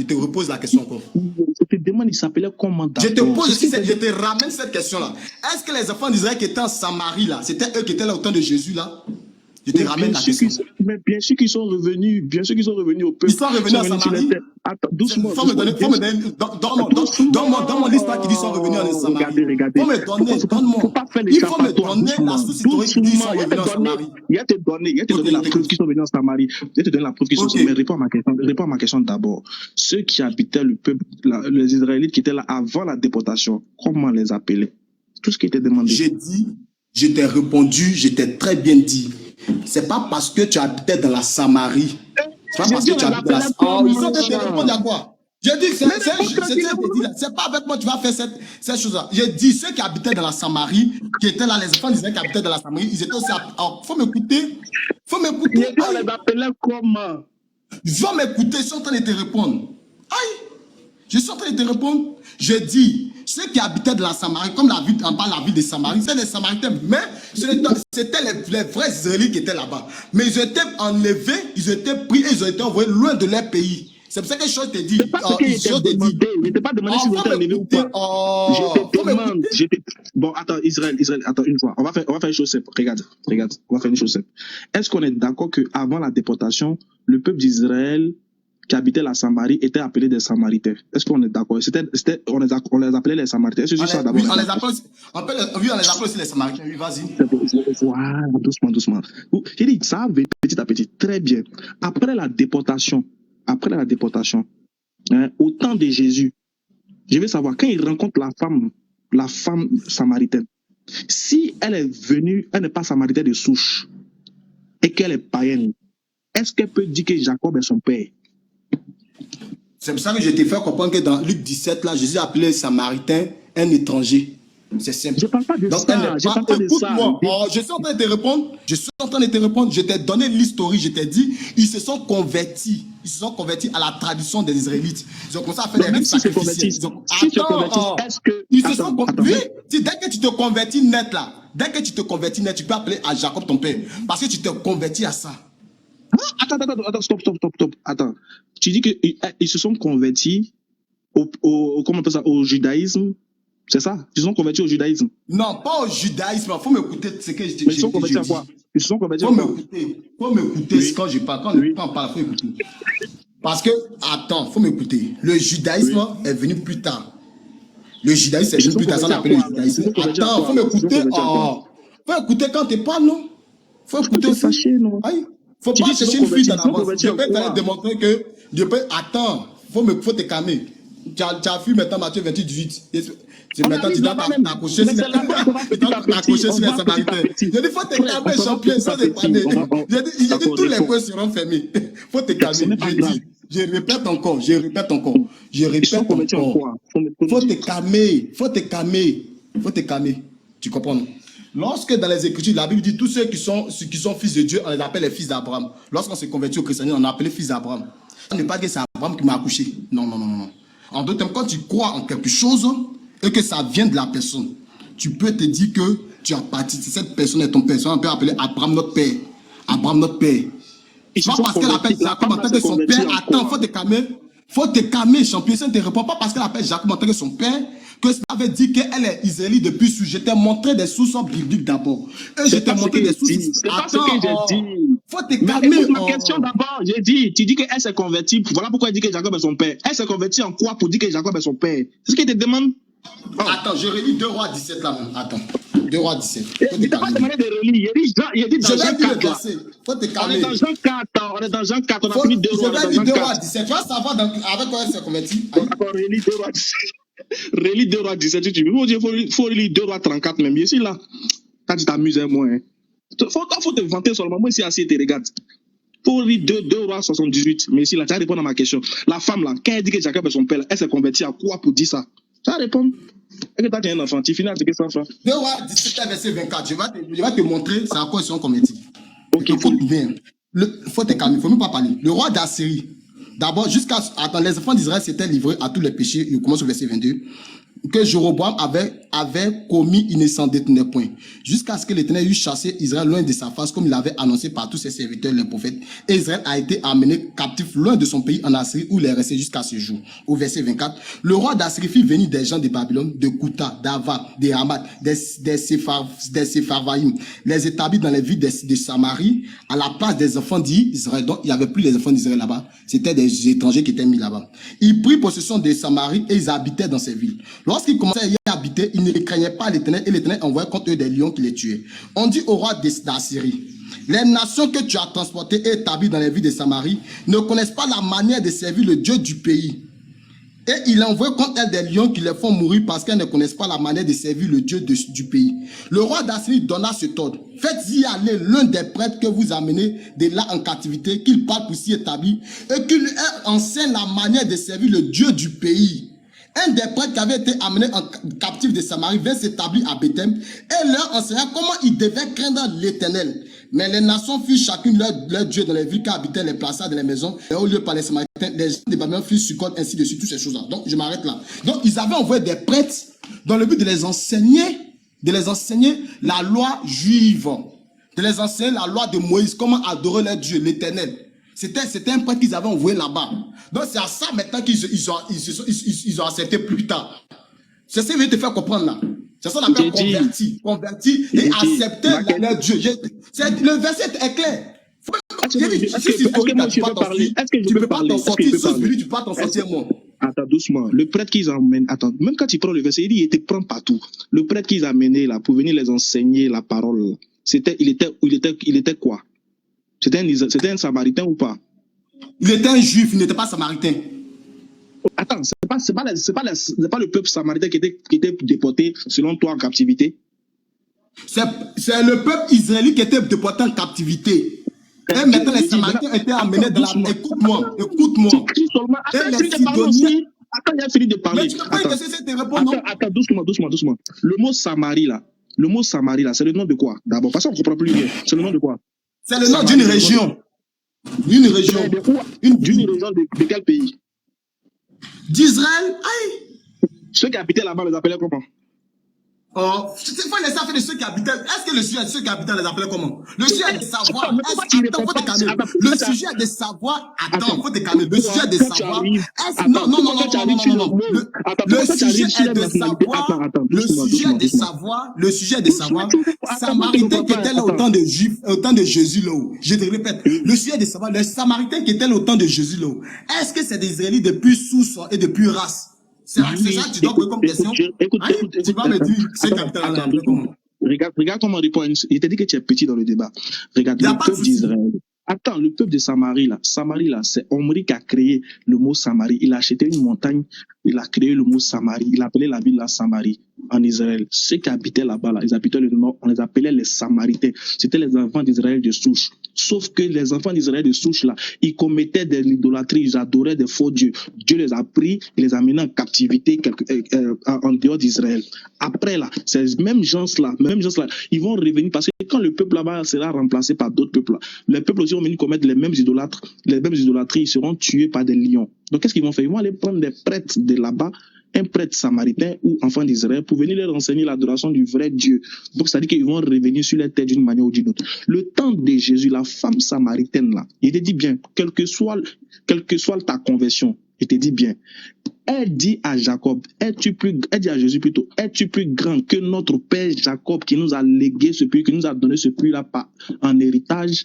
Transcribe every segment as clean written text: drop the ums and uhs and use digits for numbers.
Je te repose la question encore. Je te demande, il s'appelait comment d'abord? Je te pose aussi, je te ramène cette question-là. Est-ce que les enfants d'Israël qui étaient en Samarie, là, c'était eux qui étaient là au temps de Jésus, là? Je te ramène la question. Mais bien sûr qu'ils sont revenus, au peuple. Ils sont revenus à Samarie. Attends, doucement. Donne-moi l'histoire qui dit qu'ils sont revenus en Samarie. Regardez. Faut me donner, Faut pas faire les il faut me donner la source historique qui dit qu'ils sont revenus en Samarie. Il y a te donner la preuve qu'ils sont venus en Samarie. Il y a te donner la preuve qu'ils sont venus. Mais réponds à ma question d'abord. Ceux qui habitaient le peuple, les Israélites qui étaient là avant la déportation, comment les appeler? Tout ce qui était demandé. J'ai dit, je t'ai répondu, je t'ai très bien dit. C'est pas parce que tu habitais dans la Samarie. C'est pas parce que tu habitais dans la Samarie. Ils ont te répondre à quoi? J'ai dit, c'est pas avec moi que tu vas faire cette chose-là. J'ai dit, ceux qui habitaient dans la Samarie, qui étaient là, les enfants disaient qui habitaient dans la Samarie, ils étaient aussi. Alors, faut m'écouter. On les appelait comment? Va m'écouter, je suis en train de te répondre. Aïe! Je suis en train de te répondre. Je dis, ceux qui habitaient de la Samarie, comme on parle de la ville de Samarie, c'est les Samaritains, mais c'était les vrais Israélites qui étaient là-bas. Mais ils étaient enlevés, ils étaient pris et ils ont été envoyés loin de leur pays. C'est pour ça que je te dis. C'est pas ce que je t'ai demandé. Je t'ai pas demandé si vous étiez enlevés ou pas. Je te demande. Bon, attends, Israël, attends une fois. On va faire une chose simple. Regarde. On va faire une chose simple. Est-ce qu'on est d'accord qu'avant la déportation, le peuple d'Israël qui habitait la Samarie étaient appelés des Samaritains? Est-ce qu'on est d'accord? On les appelait les Samaritains. Est-ce que c'est ça d'abord? Oui, on les appelle aussi les Samaritains. Oui, vas-y. Voilà, doucement. J'ai dit, ça va petit à petit. Très bien. Après la déportation, au temps de Jésus, je veux savoir, quand il rencontre la femme samaritaine, si elle est venue, elle n'est pas samaritaine de souche, et qu'elle est païenne, est-ce qu'elle peut dire que Jacob est son père? C'est pour ça que je t'ai fait comprendre que dans Luc 17, là, Jésus appelait Samaritain un étranger. C'est simple. Je ne parle pas de ça. Écoute-moi, je suis en train de te répondre. Je t'ai donné l'historique. Je t'ai dit, ils se sont convertis. Ils se sont convertis à la tradition des Israélites. Ils ont commencé à faire des rites sacrificiels. Est-ce que... Ils se sont convertis. Dès que tu te convertis net, là, tu peux appeler à Jacob ton père. Parce que tu te convertis à ça. Attends, stop. Attends. Tu dis qu'ils se sont convertis comment on appelle ça, au judaïsme? C'est ça? Ils se sont convertis au judaïsme? Non, pas au judaïsme. Il faut m'écouter ce que je dis. Mais ils sont convertis à quoi? Ils se sont convertis à quoi? Faut m'écouter quand je parle. Quand on parle, faut écouter. Parce que, attends, faut m'écouter. Le judaïsme est venu plus tard. Le judaïsme est venu plus tard. Ça, on appelle le judaïsme. Attends, faut m'écouter. Faut écouter quand tu parles, non? Faut écouter aussi. Aïe. Faut pas chercher une fuite en avance. Je peux te démontrer que attends, faut te calmer. Tu as vu maintenant Matthieu 28, 18. Maintenant, tu dois t'accrocher sur les Samaritains. Je dis, faut te calmer, champion, sans dépanner. J'ai dit, tous les points seront fermés. Faut te calmer. Je répète encore. Faut te calmer. Tu comprends, non? Lorsque dans les Écritures, la Bible dit tous ceux qui sont fils de Dieu, on les appelle les fils d'Abraham. Lorsqu'on s'est converti au christianisme, on a appelé fils d'Abraham. Ça ne veut pas dire que c'est Abraham qui m'a accouché. Non. En d'autres termes, quand tu crois en quelque chose et que ça vient de la personne, tu peux te dire que tu as parti. Cette personne est ton père. On peut appeler Abraham notre père. Pas parce qu'elle appelle Jacob en tant que son père. Attends, faut te calmer, champion. Ça ne te répond pas parce qu'elle appelle Jacob en tant que son père. Que ça veut dire qu'elle est israélite depuis sous. Je t'ai montré des sources bibliques d'abord. Et je t'ai montré des sources. C'est pas ce que j'ai dit. Faut te calmer. Ma question d'abord, j'ai dit, tu dis qu'elle s'est convertie. Voilà pourquoi elle dit que Jacob est son père. Elle s'est convertie en quoi pour dire que Jacob est son père? C'est ce qu'elle te demande? Attends, je relis 2 Rois 17 là même. Attends. 2 Rois 17. Il t'a pas demandé de relire. Il a dit dans Jean 4. Faut te calmer. On est dans Jean 4. On a fini 2 Rois. Je vais lire 2 Rois 17. Tu vas savoir avec quoi elle s'est convertie. D'accord, relis 2 Rois 17. Relis 2 Rois 17 si tu veux. Il faut relire 2 Rois 34 même. Ici là, quand tu t'amuses, moi. Faut te vanter seulement. Moi ici, assis, tu regardes. Faut lire 2 Rois 78. Mais ici là, tu vas répondre à ma question. La femme là, quand elle dit que Jacob est son père, elle s'est convertie à quoi pour dire ça? Tu vas répondre. Est-ce que tu as un enfant? Tu finis avec ça, frère. 2 Rois 17 verset 24. Je vais te montrer c'est à quoi ils sont convertis. Ok, il faut te calmer. Il ne faut même pas parler. Le roi d'Assyrie. D'abord, les enfants d'Israël s'étaient livrés à tous les péchés. Il commence au verset 22. que Jéroboam avait commis, il ne s'en détenait point. Jusqu'à ce que l'Éternel eût chassé Israël loin de sa face, comme il l'avait annoncé par tous ses serviteurs, les prophètes. Et Israël a été amené captif loin de son pays en Assyrie, où il est resté jusqu'à ce jour. Au verset 24, le roi d'Assyrie fit venir des gens de Babylone, de Kouta, d'Ava, de Hamath, des Sepharvaïm, les établit dans les villes de Samarie, à la place des enfants d'Israël. Donc, il n'y avait plus les enfants d'Israël là-bas. C'était des étrangers qui étaient mis là-bas. Ils prirent possession de Samarie et ils habitaient dans ces villes. Lorsqu'ils commençaient à y habiter, ils ne craignaient pas l'Éternel et l'Éternel envoyait contre eux des lions qui les tuaient. On dit au roi d'Assyrie, les nations que tu as transportées et établies dans les villes de Samarie ne connaissent pas la manière de servir le Dieu du pays. Et il envoie contre elles des lions qui les font mourir parce qu'elles ne connaissent pas la manière de servir le Dieu du pays. Le roi d'Assyrie donna cet ordre. Faites-y aller l'un des prêtres que vous amenez de là en captivité, qu'il parle pour s'y établir, et qu'il leur enseigne la manière de servir le Dieu du pays. Un des prêtres qui avait été amené en captif de Samarie vint s'établir à Bethléem et leur enseigna comment ils devaient craindre l'Éternel. Mais les nations firent chacune leur Dieu dans les villes qui habitaient, les plaça dans les maisons, et au lieu par les Samaritains, les gens de Babylone firent Sukkot, ainsi de suite, toutes ces choses-là. Donc, je m'arrête là. Donc, ils avaient envoyé des prêtres dans le but de les enseigner la loi juive, de les enseigner la loi de Moïse, comment adorer leur Dieu, l'Éternel. C'était un prêtre qu'ils avaient envoyé là-bas. Donc, c'est à ça maintenant qu'ils ont accepté plus tard. C'est ça que je vais te faire comprendre là. C'est ça qu'on appelle converti et accepter leur Dieu. Le verset est clair. Est-ce que je peux parler? Est-ce que je peux parler? Tu peux pas t'en sortir, moi. Attends, doucement. Le prêtre qu'ils emmènent, attends, même quand tu prends le verset, il dit, il te prend partout. Le prêtre qu'ils amenaient là, pour venir les enseigner la parole, il était quoi? C'était un Samaritain ou pas? Il était un juif, il n'était pas samaritain. Attends, c'est pas le peuple samaritain qui était déporté, selon toi, en captivité? C'est le peuple israélite qui était déporté en captivité. Et maintenant, les Samaritains étaient amenés dans la... Écoute-moi. Attends, il a fini de parler. Mais tu peux pas essayer de répondre, non? Attends, doucement. Le mot Samarie, là, c'est le nom de quoi? D'abord, parce qu'on ne comprend plus bien. C'est le nom de quoi? C'est le nom d'une région. D'une région. D'une région de quel pays? D'Israël. Aïe. Ceux qui habitaient là-bas les appelaient comment? Oh, c'est pas les affaires de ceux qui habitaient. Est-ce que le sujet de ceux qui habitaient les appelaient comment? Le sujet est de savoir. Attends, faut te calmer. Le sujet est de savoir. Attends, faut te calmer. Le sujet est de savoir. Non. Le sujet est de savoir. Le sujet est de savoir. Samaritains qui étaient là au temps de Juifs, au temps de Jésus là. Je te répète. Le sujet est de savoir. Les Samaritains qui étaient là au temps de Jésus là. Est-ce que c'est des Israélites de plus souce et de plus race? C'est ça que tu dois poser comme question. Écoute, tu vas me dire ce capital là. Regarde comment répond. Il t'a dit que tu es petit dans le débat. Regarde le peuple d'Israël. Attends, le peuple de Samarie là, c'est Omri qui a créé le mot Samarie. Il a acheté une montagne, il a créé le mot Samarie. Il appelait la ville la Samarie en Israël. Ceux qui habitaient là-bas, là, ils habitaient le nord, on les appelait les Samaritains. C'était les enfants d'Israël de souche. Sauf que les enfants d'Israël de souche là, ils commettaient de l'idolâtrie, ils adoraient des faux dieux. Dieu les a pris, il les a menés en captivité en dehors d'Israël. Après là, ces mêmes gens là, ils vont revenir parce que quand le peuple là-bas sera remplacé par d'autres peuples, les peuples aussi vont venir commettre les mêmes idolâtries, ils seront tués par des lions. Donc qu'est-ce qu'ils vont faire? Ils vont aller prendre des prêtres de là-bas, un prêtre samaritain ou enfant d'Israël, pour venir leur enseigner l'adoration du vrai Dieu. Donc, ça veut dire qu'ils vont revenir sur leur tête d'une manière ou d'une autre. Le temps de Jésus, la femme samaritaine, là, il te dit bien, quelle que soit ta conversion, il te dit bien, elle dit à Jacob, elle dit à Jésus plutôt, es-tu plus grand que notre père Jacob qui nous a légué ce puits, qui nous a donné ce puits-là en héritage?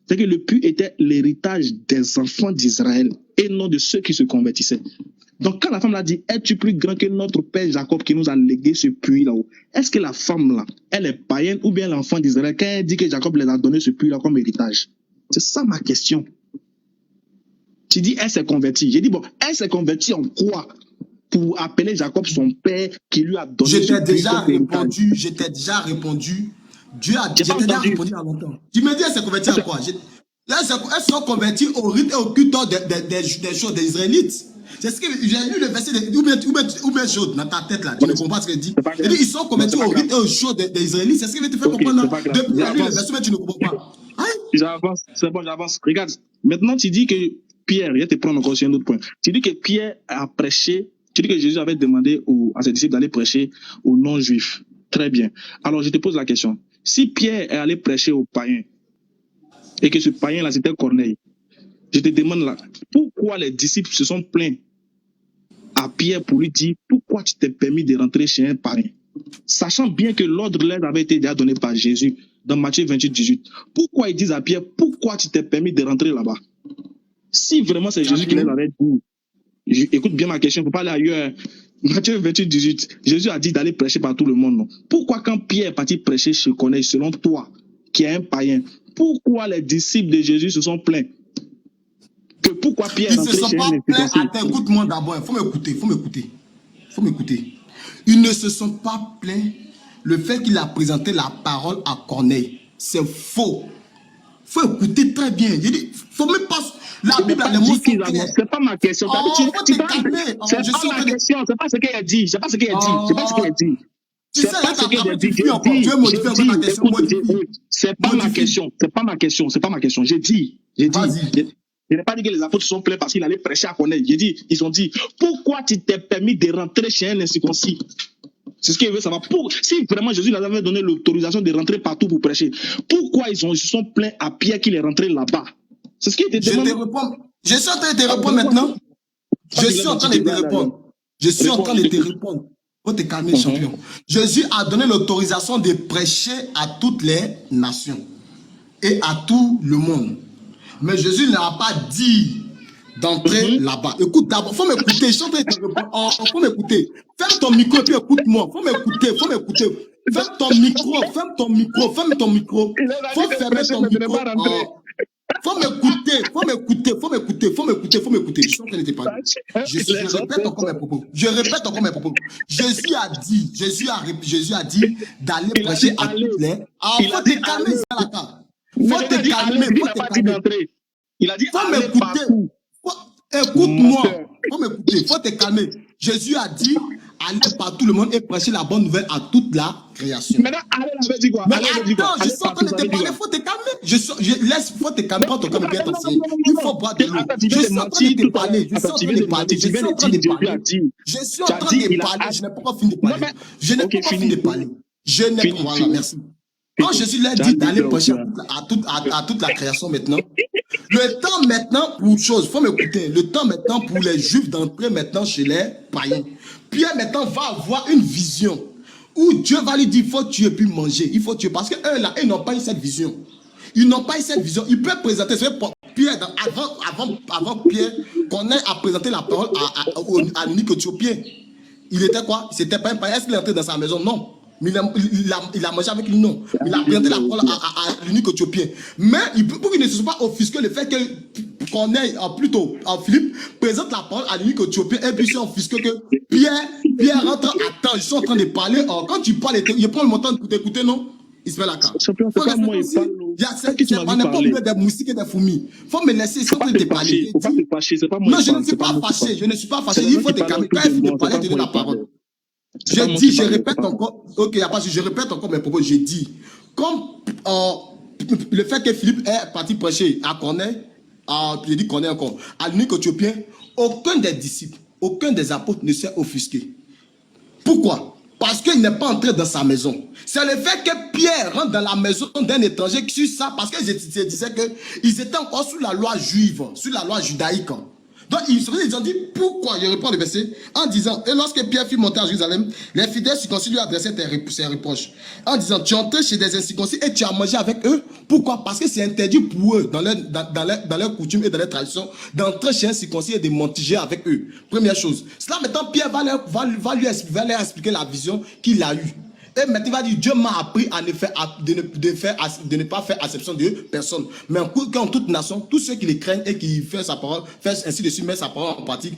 C'est que le puits était l'héritage des enfants d'Israël et non de ceux qui se convertissaient. Donc, quand la femme l'a dit, es-tu plus grand que notre père Jacob qui nous a légué ce puits là-haut? Est-ce que la femme là, elle est païenne ou bien l'enfant d'Israël quand elle dit que Jacob les a donné ce puits là comme héritage? C'est ça ma question. Tu dis, elle s'est convertie. J'ai dit, bon, elle s'est convertie en quoi? Pour appeler Jacob son père qui lui a donné ce puits. Je t'ai déjà répondu. Dieu a déjà répondu à longtemps. Tu me dis, elle s'est convertie à quoi? Elles sont converties au rite et au culte des choses des Israélites. C'est ce que j'ai lu le verset ou bien chaud dans ta tête là. Tu ne comprends pas ce qu'il dit. Ils sont convertis au rite et aux choses des Israélites. C'est ce qui veut te faire comprendre. Depuis lu le verset, mais tu ne comprends pas. J'avance, c'est bon, j'avance. Regarde, maintenant tu dis que Pierre, je vais te prendre encore sur un autre point. Tu dis que Pierre a prêché Tu dis que Jésus avait demandé à ses disciples d'aller prêcher aux non-juifs. Très bien. Alors, je te pose la question. Si Pierre est allé prêcher aux païens, et que ce païen-là, c'était Corneille, je te demande là, pourquoi les disciples se sont plaints à Pierre pour lui dire pourquoi tu t'es permis de rentrer chez un païen, sachant bien que l'ordre leur avait été déjà donné par Jésus dans Matthieu 28, 18. Pourquoi ils disent à Pierre, pourquoi tu t'es permis de rentrer là-bas? Si vraiment c'est Jésus qui les avait dit, écoute bien ma question, il ne faut pas aller ailleurs. Matthieu 28, 18, Jésus a dit d'aller prêcher par tout le monde. Non? Pourquoi quand Pierre est parti prêcher chez Corneille, selon toi, qui est un païen, pourquoi les disciples de Jésus se sont plaints? Que pourquoi Pierre est rentré chez un incirconcis? Attends, écoute-moi d'abord, il faut m'écouter. Ils ne se sont pas plaints. Le fait qu'il a présenté la parole à Corneille, c'est faux. Il faut écouter très bien. Il dit, faut même pas... La Bible a les mots sont clairs. C'est pas ma question. Oh, faut te calmer. C'est pas ma question. C'est pas ce qu'il a dit. C'est pas ce qu'il a dit. Tu sais, là, t'as dit. Tu veux modifier encore ta question. C'est pas ma question. C'est pas ma question. J'ai dit. Je n'ai pas dit que les apôtres sont plaints parce qu'il allait prêcher à Corneille. Ils ont dit, pourquoi tu t'es permis de rentrer chez un incirconcis? C'est ce qu'il veut savoir. Si vraiment Jésus leur avait donné l'autorisation de rentrer partout pour prêcher, pourquoi ils se sont plaints à Pierre qu'il est rentré là-bas? C'est ce qu'il te demande. Je suis en train de te répondre maintenant. Je suis en train de te répondre. Faut te calmer, champion. Jésus a donné l'autorisation de prêcher à toutes les nations et à tout le monde. Mais Jésus n'a pas dit d'entrer là-bas. Écoute d'abord, faut m'écouter. Je suis en train de te répondre. Faut m'écouter. Ferme ton micro et puis écoute-moi. Faut m'écouter. Ferme ton micro. Faut fermer ton micro. Faut m'écouter. Je suis en train de te parler. Je répète encore mes propos. Jésus a dit d'aller prêcher à toutes les... Faut te calmer, Salaka. Faut te calmer. Il a dit, faut m'écouter. Écoute-moi. Faut m'écouter. Faut te calmer. Jésus a dit, aller par tout le monde et prêcher la bonne nouvelle à toute la création. Maintenant, allez, avait dit quoi? Mais attends, je suis en train de te parler. Faut te calmer. Faut te calmer. Prends ton calme bien t'enseigner. Il faut boire de l'eau. Je suis en train de te parler. Je suis en train de parler. Je n'ai pas fini de parler. Voilà, merci. Quand Jésus leur dit d'aller prêcher à toute la création maintenant, le temps maintenant pour chose, il faut m'écouter, le temps maintenant pour les Juifs d'entrer maintenant chez les païens. Pierre maintenant va avoir une vision où Dieu va lui dire, il faut tuer puis manger, il faut tuer. Parce qu'eux là, ils n'ont pas eu cette vision. Ils n'ont pas eu cette vision. Ils peuvent présenter, c'est Pierre, avant Pierre, qu'on ait à présenter la parole à l'unique Éthiopien. Il était quoi? C'était pas un païen. Est-ce qu'il est entré dans sa maison? Non. Mais il a mangé avec lui, non. Il a présenté la parole à l'unique Éthiopien. Mais pour qu'il ne se soit pas offusqué le fait qu'on ait, plutôt, Philippe présente la parole à l'unique Éthiopien et puis c'est offusqué que Pierre rentre. Attends, je suis en train de parler. Quand tu parles, il prend le montant pour t'écouter, non? Il se fait la carte. C'est pas moi, il parle. On n'est pas au milieu des moustiques et des fourmis. Il faut me laisser, c'est en train de te parler. Faut pas te fâcher, c'est pas moi. Non, je ne suis pas fâché. Il faut te calmer. Quand il faut te parler, donner la parole. Je répète encore, ok, je répète encore mes propos, j'ai dit, comme le fait que Philippe est parti prêcher à Corneille, j'ai dit Corneille encore, à l'unique Éthiopien, aucun des disciples, aucun des apôtres ne s'est offusqué. Pourquoi? Parce qu'il n'est pas entré dans sa maison. C'est le fait que Pierre rentre dans la maison d'un étranger sur ça, parce que je disais qu'ils étaient encore sous la loi juive, sous la loi judaïque. Donc, ils ont dit, pourquoi? Je reprends le verset en disant, et lorsque Pierre fut monté à Jérusalem, les fidèles circoncis lui adressaient ses reproches. En disant, tu es entré chez des incirconcis et tu as mangé avec eux. Pourquoi? Parce que c'est interdit pour eux, dans leur coutume et dans leur tradition, d'entrer chez un circoncis et de manger avec eux. Première chose. Cela maintenant, Pierre va leur expliquer la vision qu'il a eue. Et maintenant, il va dire, Dieu m'a appris de ne pas faire acception de personne. Mais en toute nation, tous ceux qui les craignent et qui font sa parole, font ainsi de suite, mettent sa parole en pratique,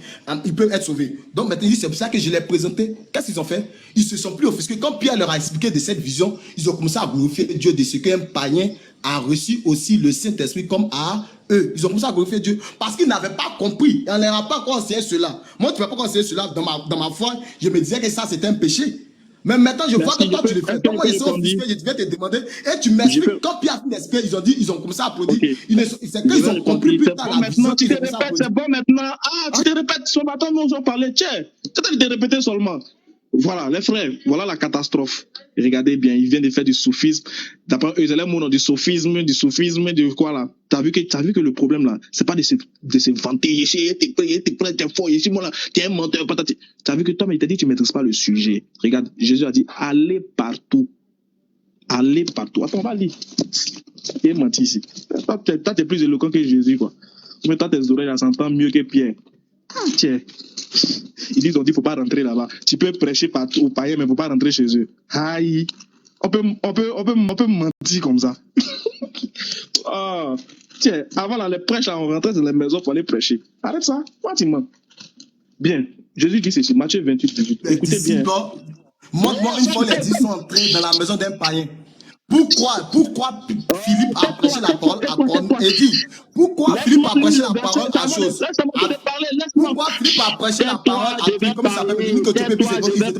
ils peuvent être sauvés. Donc maintenant, c'est pour ça que je l'ai présenté. Qu'est-ce qu'ils ont fait? Ils se sont plus offusqués. Quand Pierre leur a expliqué de cette vision, ils ont commencé à glorifier Dieu de ce qu'un païen a reçu aussi le Saint-Esprit comme à eux. Ils ont commencé à glorifier Dieu parce qu'ils n'avaient pas compris. On leur a pas conseillé cela. Moi, tu ne vas pas conseiller cela dans ma foi. Je me disais que ça, c'était un péché. Mais maintenant, je vois Merci, que toi, tu le fais. est-ce que Donc, je moi, peux je suis répondre? offusqué, je viens te demander, et tu Je m'expliques, peux, quand Pierre a fini d'expliquer, ils ont commencé à applaudir. ok, C'est je qu'ils vais ont répondre. compris plus C'est tard bon la vision maintenant, tu qu'ils te ont commencé à répètes, applaudir. c'est bon maintenant. Ah, tu Hein? te répètes, ce matin, nous allons parler. Tiens, tu as de te répéter seulement. Voilà, les frères, voilà la catastrophe. Regardez bien, ils viennent de faire du soufisme. D'après eux, ils ont du sophisme, de quoi là. T'as vu que le problème là, c'est pas de se vanter, t'es fort, moi là, t'es un menteur, patati. T'as vu que toi, mais il t'a dit, tu maîtrises pas le sujet. Regarde, Jésus a dit, allez partout. Allez partout. Attends, on va lire. Il est menti ici. Toi, t'es plus éloquent que Jésus, quoi. Mais toi, tes oreilles, elles s'entendent mieux que Pierre. Ah, tiens. Ils ont dit, faut pas rentrer là-bas. Tu peux prêcher aux païens, mais faut pas rentrer chez eux. Aïe. On peut mentir comme ça. Ah. Tiens, avant là, les prêches, là, on rentrait dans les maisons pour aller prêcher. Arrête ça. Moi, tu mens. Bien. Jésus dit ceci, Matthieu 28, 18. Les Écoutez bien. disciples, montre-moi une fois les disciples sont entrés dans la maison d'un païen. Pourquoi Philippe a prêché la parole à Cornélie? Pourquoi Philippe a prêché la parole à chose? Pourquoi Philippe a prêché la parole à qui? Comment ça s'appelle? Il dit que tu peux plus offusquer.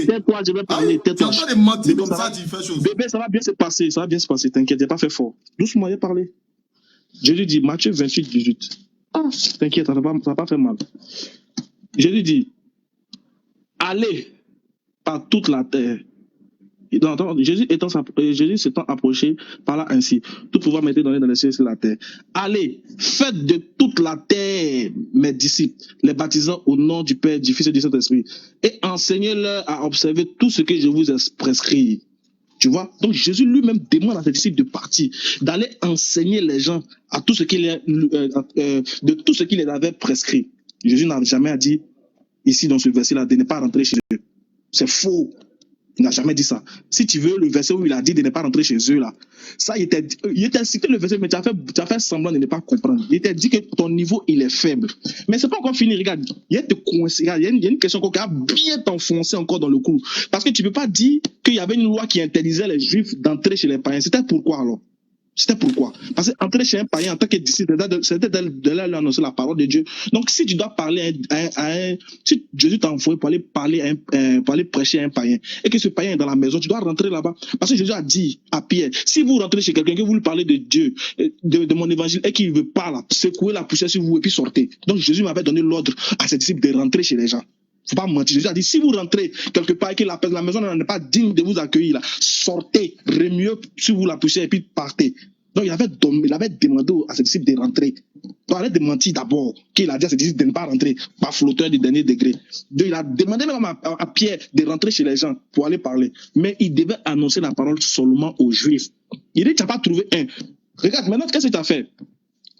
Tais-toi, je vais parler. Tu es en train de mentir comme ça, tu fais chose. Bébé, ça va bien se passer, t'inquiète, j'ai pas fait fort. Doucement, j'ai parlé. Jésus dit, Matthieu 28, 18. Ah, t'inquiète, ça va pas faire mal. Jésus dit, allez par toute la terre. Jésus s'étant approché, parla ainsi. Tout pouvoir m'était donné dans les cieux et sur la terre. Allez, faites de toute la terre mes disciples, les baptisant au nom du Père, du Fils et du Saint-Esprit, et enseignez-leur à observer tout ce que je vous ai prescrit. Tu vois? Donc Jésus lui-même demande à ses disciples de partir, d'aller enseigner les gens à tout ce de tout ce qu'il les avait prescrit. Jésus n'a jamais dit, ici dans ce verset-là, de ne pas rentrer chez eux. C'est faux. Il n'a jamais dit ça. Si tu veux, le verset où il a dit de ne pas rentrer chez eux, là, ça, il t'a cité le verset, mais tu as fait semblant de ne pas comprendre. Il t'a dit que ton niveau, il est faible. Mais c'est pas encore fini, regarde. Il y a une question encore qui a bien t'enfoncer encore dans le clou. Parce que tu peux pas dire qu'il y avait une loi qui interdisait les Juifs d'entrer chez les païens. C'était pourquoi alors? C'était pourquoi? Parce qu'entrer chez un païen en tant que disciple, c'était de là lui annoncer la parole de Dieu. Donc, si tu dois parler si Jésus t'a envoyé pour aller prêcher à un païen, et que ce païen est dans la maison, tu dois rentrer là-bas. Parce que Jésus a dit à Pierre, si vous rentrez chez quelqu'un, que vous lui parlez de Dieu, de mon évangile, et qu'il ne veut pas là, secouer la poussière sur vous et puis sortez. Donc, Jésus m'avait donné l'ordre à ses disciples de rentrer chez les gens. Faut pas mentir. Jésus a dit, si vous rentrez quelque part et que la maison n'est pas digne de vous accueillir, là, sortez, remuez sur vous la poussière et puis partez. Donc il avait demandé à ses disciples de rentrer. Donc arrête de mentir d'abord, qu'il a dit à ses disciples de ne pas rentrer, pas flotteur du dernier degré. Donc il a demandé même à Pierre de rentrer chez les gens pour aller parler. Mais il devait annoncer la parole seulement aux Juifs. Il dit, tu n'as pas trouvé un. Regarde, maintenant, qu'est-ce que tu as fait?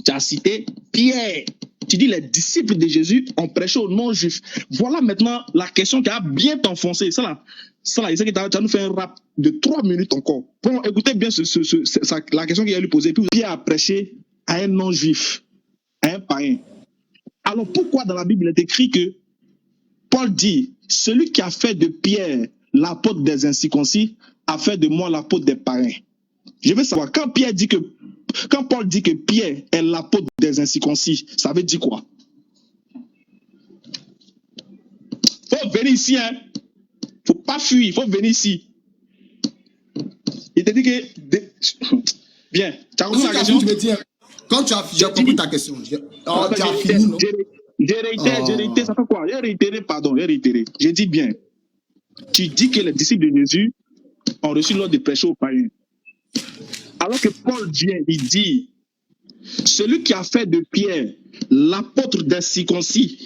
Tu as cité Pierre. Tu dis les disciples de Jésus ont prêché aux non-juifs. Voilà maintenant la question qui a bien t'enfoncé. Ça là, il sait que tu as nous fait un rap de 3 minutes encore. Bon, écoutez bien la question qu'il a lui posée. Puis Pierre a prêché à un non-juif, à un païen. Alors pourquoi dans la Bible il est écrit que Paul dit, celui qui a fait de Pierre l'apôtre des incirconcis a fait de moi l'apôtre des païens. Je veux savoir, quand Paul dit que Pierre est l'apôtre des incirconcis, ça veut dire quoi? Faut venir ici, hein? Faut pas fuir, faut venir ici. Il te dit que... Bien, tu as compris la question? Quand tu as fini, j'ai compris ta question. Tu as fini, non? J'ai réitéré, ça fait quoi? J'ai réitéré. J'ai dit bien. Tu dis que les disciples de Jésus ont reçu l'ordre de prêcher aux païens. Alors que Paul vient, il dit, celui qui a fait de Pierre l'apôtre des circoncis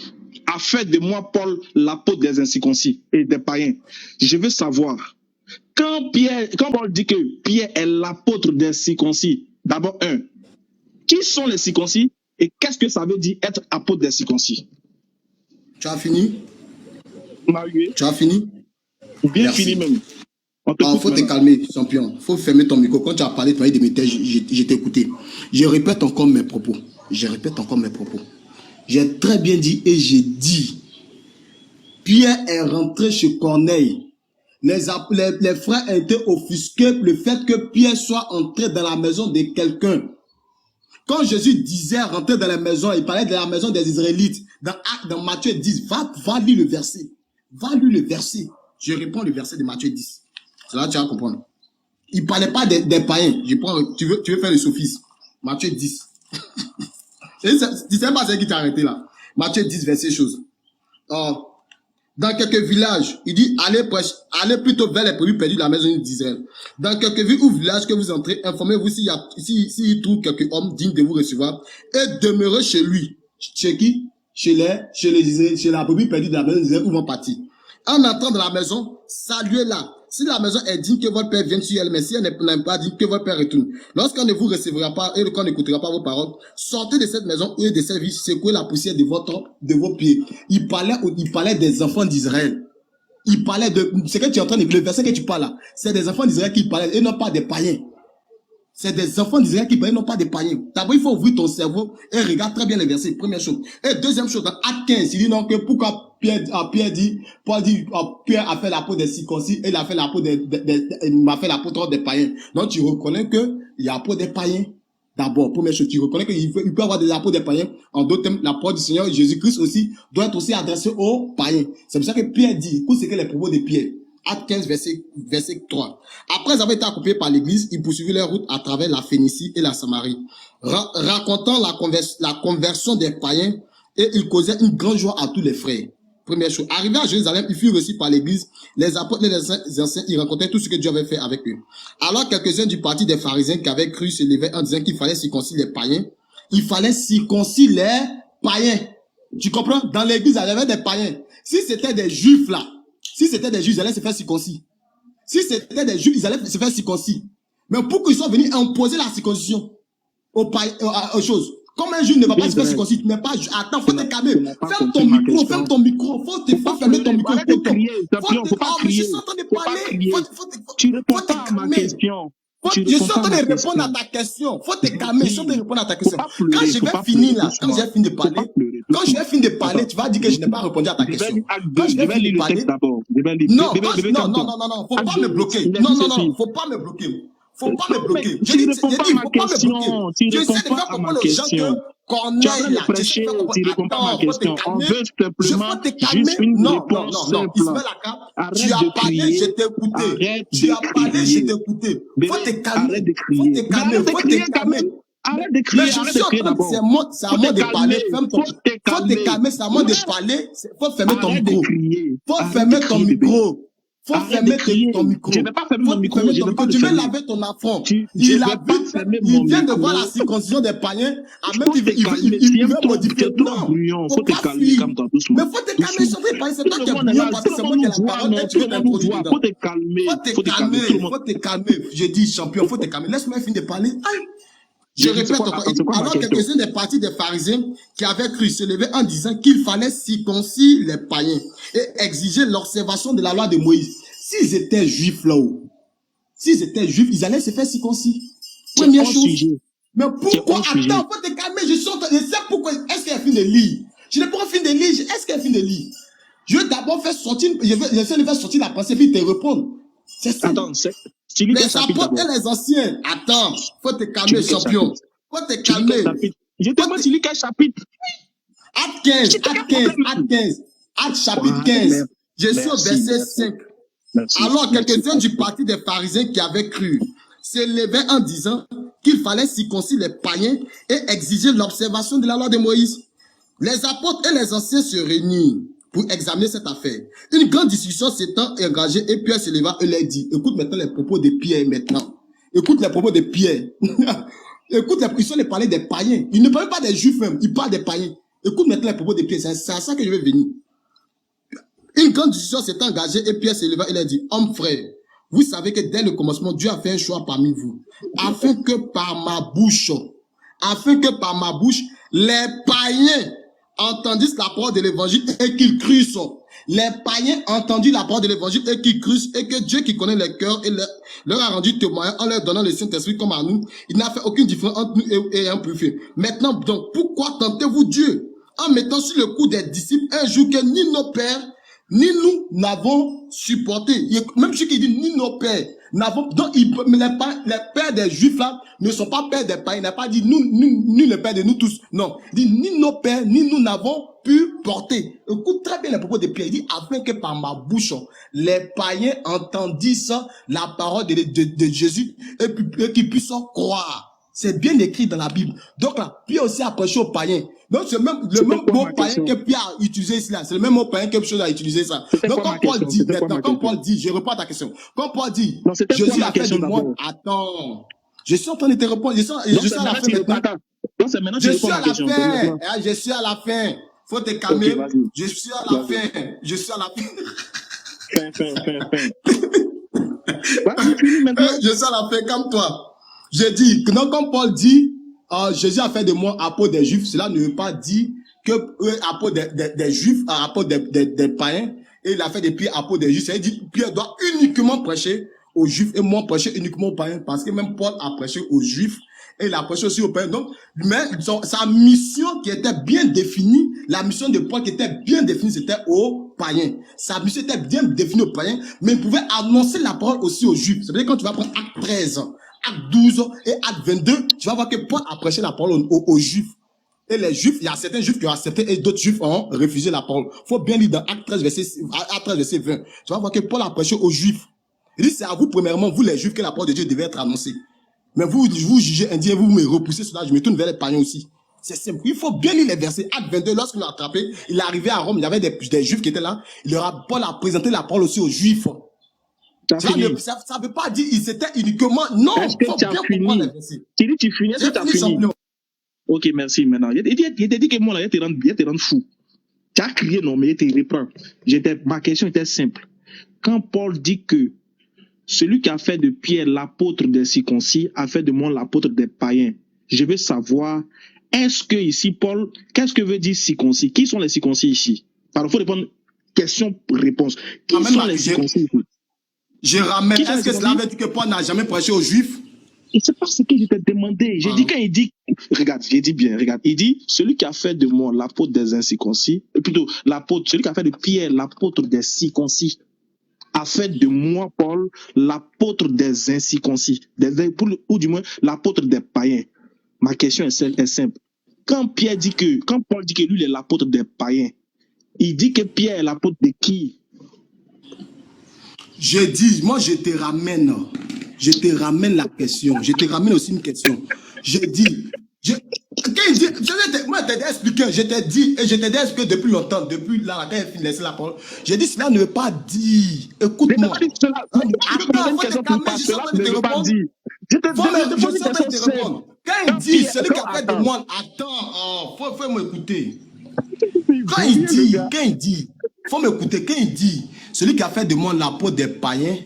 a fait de moi, Paul, l'apôtre des incirconcis et des païens. Je veux savoir, quand Paul dit que Pierre est l'apôtre des circoncis, d'abord qui sont les circoncis et qu'est-ce que ça veut dire être apôtre des circoncis? Tu as fini? Marié. Tu as fini? Bien Merci. fini même. Il faut te calmer, champion. Il faut fermer ton micro. Quand tu as parlé de mes thèses, je t'ai écouté. Je répète encore mes propos. J'ai très bien dit et j'ai dit. Pierre est rentré chez Corneille. Les frères ont été offusqués le fait que Pierre soit entré dans la maison de quelqu'un. Quand Jésus disait rentrer dans la maison, il parlait de la maison des Israélites. Dans Matthieu 10, va lire le verset. Va lire le verset. Je reprends le verset de Matthieu 10. C'est là que tu vas comprendre. Il ne parlait pas des païens. Tu veux faire le sophisme. Matthieu 10. Tu ne sais pas ce qui t'a arrêté là. Matthieu 10, verset chose. Dans quelques villages, il dit, allez plutôt vers les brebis perdues de la maison d'Israël. Dans quelques villes ou villages que vous entrez, informez-vous s'il trouve quelques hommes dignes de vous recevoir et demeurez chez lui. Chez qui? Chez la brebis perdue de la maison d'Israël où vont partir. En entrant dans la maison, saluez-la. Si la maison est digne, que votre père vienne sur elle, mais si elle n'est pas digne, que votre père retourne. Lorsqu'on ne vous recevra pas et qu'on n'écoutera pas vos paroles, sortez de cette maison et de cette ville, secouez la poussière de vos pieds. Il parlait des enfants d'Israël. Il parlait de, ce que tu es en train de, le verset que tu parles là, c'est des enfants d'Israël qui parlaient et non pas des païens. C'est des enfants d'Israël qui parlaient, non pas des païens. D'abord, il faut ouvrir ton cerveau et regarde très bien les versets, première chose. Et deuxième chose, dans Acte 15, il dit non, que pourquoi Pierre dit, Pierre a fait la peau des circoncis et il a fait la peau il m'a fait la peau des païens. Donc, tu reconnais que il y a la peau des païens. D'abord, première chose, tu reconnais qu'il peut y avoir des apôtres des païens. En d'autres termes, la parole du Seigneur Jésus-Christ aussi doit être aussi adressée aux païens. C'est pour ça que Pierre dit, écoute ce que les propos de Pierre. Acte 15, verset 3. Après avoir été accompagné par l'église, ils poursuivirent leur route à travers la Phénicie et la Samarie, racontant la conversion des païens, et ils causaient une grande joie à tous les frères. Première chose. Arrivé à Jérusalem, ils furent reçus par l'église. Les apôtres et les anciens, ils racontaient tout ce que Dieu avait fait avec eux. Alors, quelques-uns du parti des pharisiens qui avaient cru se levaient en disant qu'il fallait circoncire les païens. Il fallait circoncire les païens. Tu comprends? Dans l'église, il y avait des païens. Si c'était des juifs là, ils allaient se faire circoncire. Si c'était des juifs, ils allaient se faire circoncire. Mais pour qu'ils soient venus imposer la circoncision aux choses. Comme un juif ne va pas se faire circoncire, tu n'es pas... Attends, faut te calmer. Ferme ton micro. Faut fermer ton micro. Faut pas crier. Je suis en train de parler. Tu réponds pas à ma question. Je suis en train de répondre à ta question. Faut te calmer. Je suis en train de répondre à ta question. Quand je vais finir là, quand j'ai fini de parler, tu vas dire que je n'ai pas répondu à ta question. Quand je vais finir de parler... Non, faut pas me bloquer. Non, faut pas me bloquer. Faut pas me bloquer. Tu réponds pas à ma question. Je sais de faire comprendre aux gens que Corneille là, tu réponds pas à ma question. On veut simplement juste une réponse simple. Tu as parlé, je t'ai écouté. Tu as parlé, je t'ai écouté. Faut te calmer. Faut te calmer. Arrête de crier, d'abord. C'est à moi de parler. Faut te calmer, c'est à moi de parler. Faut fermer ton micro. Faut fermer ton micro. Faut fermer ton micro. Je ne vais pas fermer mon micro. Tu veux laver ton affront. Il vient de voir la circoncision des païens. Il veut modifier. Non, faut te calmer. Mais faut te calmer. C'est toi qui es bouillant parce que c'est moi qui ai la parole et tu veux t'introduire dedans. Faut te calmer. Faut te calmer. Je dis champion, faut te calmer. Laisse-moi finir de parler. Je répète encore. Alors quelques-uns des partis des pharisiens qui avaient cru se lever en disant qu'il fallait circoncire les païens et exiger l'observation de la loi de Moïse. S'ils étaient juifs là-haut, ils allaient se faire circoncire. Première chose. Mais pourquoi? Attends, faut te calmer. Je sais pourquoi. Est-ce qu'elle finit de lire? Je n'ai pas fini de lire. Est-ce qu'elle finit de lire? Je vais d'abord faire sortir, j'essaie de faire sortir la pensée puis te répondre. C'est ça. Attends, les apôtres et les anciens. Attends, faut te calmer, champion. Faut te calmer. Je te demande, tu lis quel chapitre? Acte 15. Acte chapitre 15. Je suis au verset 5. Alors, quelques-uns du parti des pharisiens qui avaient cru se levaient en disant qu'il fallait circoncire les païens et exiger l'observation de la loi de Moïse. Les apôtres et les anciens se réunirent pour examiner cette affaire. Une grande discussion s'étant engagée et Pierre se leva et leur dit, écoute maintenant les propos de Pierre maintenant. Écoute les propos de Pierre. Écoute, ils sont les parler des païens. Ils ne parlent pas des juifs même, ils parlent des païens. Écoute maintenant les propos de Pierre, c'est à ça que je vais venir. Une grande discussion s'est engagée et Pierre se leva et leur dit, homme frère, vous savez que dès le commencement, Dieu a fait un choix parmi vous, afin que par ma bouche, les païens entendissent la parole de l'évangile et qu'ils crussent. Les païens entendu la parole de l'évangile et qu'ils crussent, et que Dieu qui connaît les cœurs et leur a rendu témoin en leur donnant le Saint-Esprit comme à nous. Il n'a fait aucune différence entre nous et un purifié. Maintenant, donc, pourquoi tentez-vous Dieu en mettant sur le cou des disciples un jour que ni nos pères, ni nous n'avons supporté. Même ceux qui disent ni nos pères n'avons. Donc, les pères des Juifs là ne sont pas pères des païens. Il n'a pas dit nous les pères de nous tous. Non. Il dit ni nos pères, ni nous n'avons pu porter. Écoute très bien les propos de Pierre. Il dit afin que par ma bouche, les païens entendissent la parole de Jésus et qu'ils puissent croire. C'est bien écrit dans la Bible. Donc là, Pierre aussi a prêché aux païens. Donc c'est même le même mot païen que Pierre a utilisé ici là. C'est le même mot païen que Pierre a utilisé ça. Donc quand Paul dit, maintenant, quand Paul dit, je réponds à ta question. Quand Paul dit, Jésus a fait de moi, attends. Je suis en train de te répondre. Je suis à la fin maintenant. Je suis à la fin. Je suis à la fin. Faut te calmer. Je suis à la fin. Je suis à la fin. Je suis à la fin comme toi. Je dis que non, comme Paul dit, Jésus a fait de moi apôtre des Juifs. Cela ne veut pas dire que apôtre des Juifs, apôtre des païens, et il a fait de Pierre apôtre des Juifs. Ça veut dire que Pierre doit uniquement prêcher aux Juifs et moi prêcher uniquement aux païens, parce que même Paul a prêché aux Juifs et il a prêché aussi aux païens. Donc, mais sa mission qui était bien définie, la mission de Paul qui était bien définie, c'était aux païens. Sa mission était bien définie aux païens, mais il pouvait annoncer la parole aussi aux Juifs. C'est-à-dire quand tu vas prendre Acte 13, Acte 12 et Acte 22, tu vas voir que Paul a prêché la parole aux Juifs. Et les Juifs, il y a certains Juifs qui ont accepté et d'autres Juifs ont refusé la parole. Faut bien lire dans Acte 13, verset 20. Tu vas voir que Paul a prêché aux Juifs. Il dit, c'est à vous, premièrement, vous les Juifs, que la parole de Dieu devait être annoncée. Mais vous jugez indien, vous me repoussez cela, je me tourne vers les païens aussi. C'est simple. Il faut bien lire les versets. Acte 22, lorsqu'il l'a attrapé, il est arrivé à Rome, il y avait des Juifs qui étaient là. Paul a présenté la parole aussi aux Juifs. Ça ne veut pas dire qu'il s'était uniquement. Non, est-ce que tu as fini? Tu dis tu finis, est-ce que tu as fini? Ok, merci maintenant. Il t'a dit que moi, là, il te rend fou. Tu as crié non, mais il te reprend. Ma question était simple. Quand Paul dit que celui qui a fait de Pierre l'apôtre des circoncis a fait de moi l'apôtre des païens, je veux savoir, est-ce que ici, Paul, qu'est-ce que veut dire circoncis? Qui sont les circoncis ici? Pardon, il faut répondre question-réponse. Qui sont les circoncis ici? Je ramène. Est-ce que cela veut dire que Paul n'a jamais prêché aux Juifs? C'est pas ce que je t'ai demandé. J'ai dit quand il dit, regarde, j'ai dit bien, regarde, il dit, celui qui a fait de moi l'apôtre des incirconcis, plutôt l'apôtre, celui qui a fait de Pierre l'apôtre des circoncis, a fait de moi, Paul, l'apôtre des incirconcis, ou du moins l'apôtre des païens. Ma question est simple. Quand Paul dit que lui est l'apôtre des païens, il dit que Pierre est l'apôtre de qui? Je dis, moi je te ramène la question. Je te ramène aussi une question. Je dis, moi je t'ai expliqué, je t'ai dit depuis longtemps, depuis là, quand il laissé la parole. J'ai dit, cela ne veut pas dire. Écoute-moi. Quand il dit, celui qui a fait de moi, attends, faut m'écouter. Quand il dit, faut m'écouter, quand il dit, celui qui a fait de moi l'apôtre des païens,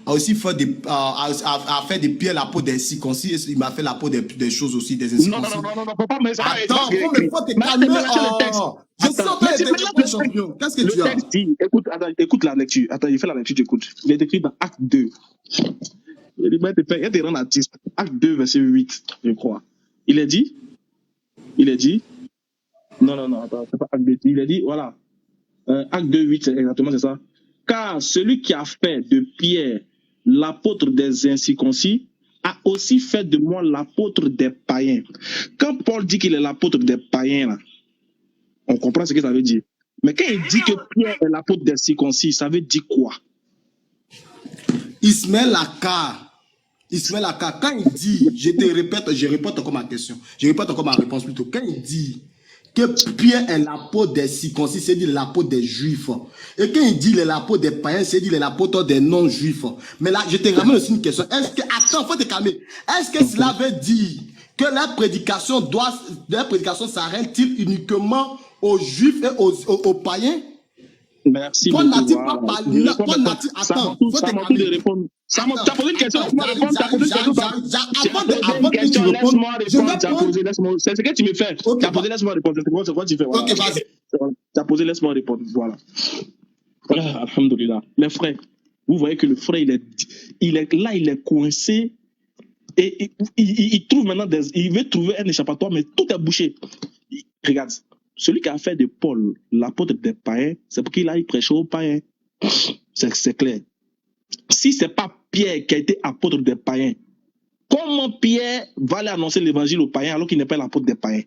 a aussi fait de Pierre l'apôtre des circoncis, il m'a fait l'apôtre des choses aussi, des incirconcis. Non, papa, mais ça va. Attends, faut te calmer. Je suis en train de te répondre, champion. Qu'est-ce que tu as? Dit, écoute la lecture. Attends, il fait la lecture, j'écoute. Il est écrit dans Acte 2. Il te rend à 10. Acte 2, verset 8, je crois. Il est dit. Non, attends, c'est pas Acte 2. Il est dit, voilà. Acte 2, 8, exactement, c'est ça. Car celui qui a fait de Pierre l'apôtre des incirconcis a aussi fait de moi l'apôtre des païens. Quand Paul dit qu'il est l'apôtre des païens, là, on comprend ce que ça veut dire. Mais quand il dit que Pierre est l'apôtre des circoncis, ça veut dire quoi? Ismaël Aka, quand il dit, je répète encore ma question, je répète encore ma réponse plutôt, quand il dit que Pierre est l'apôtre des circoncis, c'est dire l'apôtre des Juifs. Et quand il dit l'apôtre des païens, c'est dire l'apôtre des non-Juifs. Mais là, je te ramène aussi une question. Attends, faut te calmer. Est-ce que cela veut dire que la prédication s'arrête-t-il uniquement aux Juifs et aux païens? Merci. Paul n'a-t-il pas parlé? Attends, faut te calmer. Tu as posé une question, laisse-moi répondre. Avant que tu répondes, c'est ce que tu me fais. Tu as posé, laisse-moi répondre. C'est quoi tu fais? Ok, vas-y. Tu as posé, laisse-moi répondre. Voilà. Alhamdoulilah. Les frères, vous voyez que le frère, il est coincé et il trouve maintenant il veut trouver un échappatoire, mais tout est bouché. Regarde, celui qui a fait de Paul l'apôtre des païens, c'est pour qu'il aille prêcher aux païens. C'est clair. Si c'est pas Pierre qui a été apôtre des païens, comment Pierre va aller annoncer l'évangile aux païens alors qu'il n'est pas l'apôtre des païens?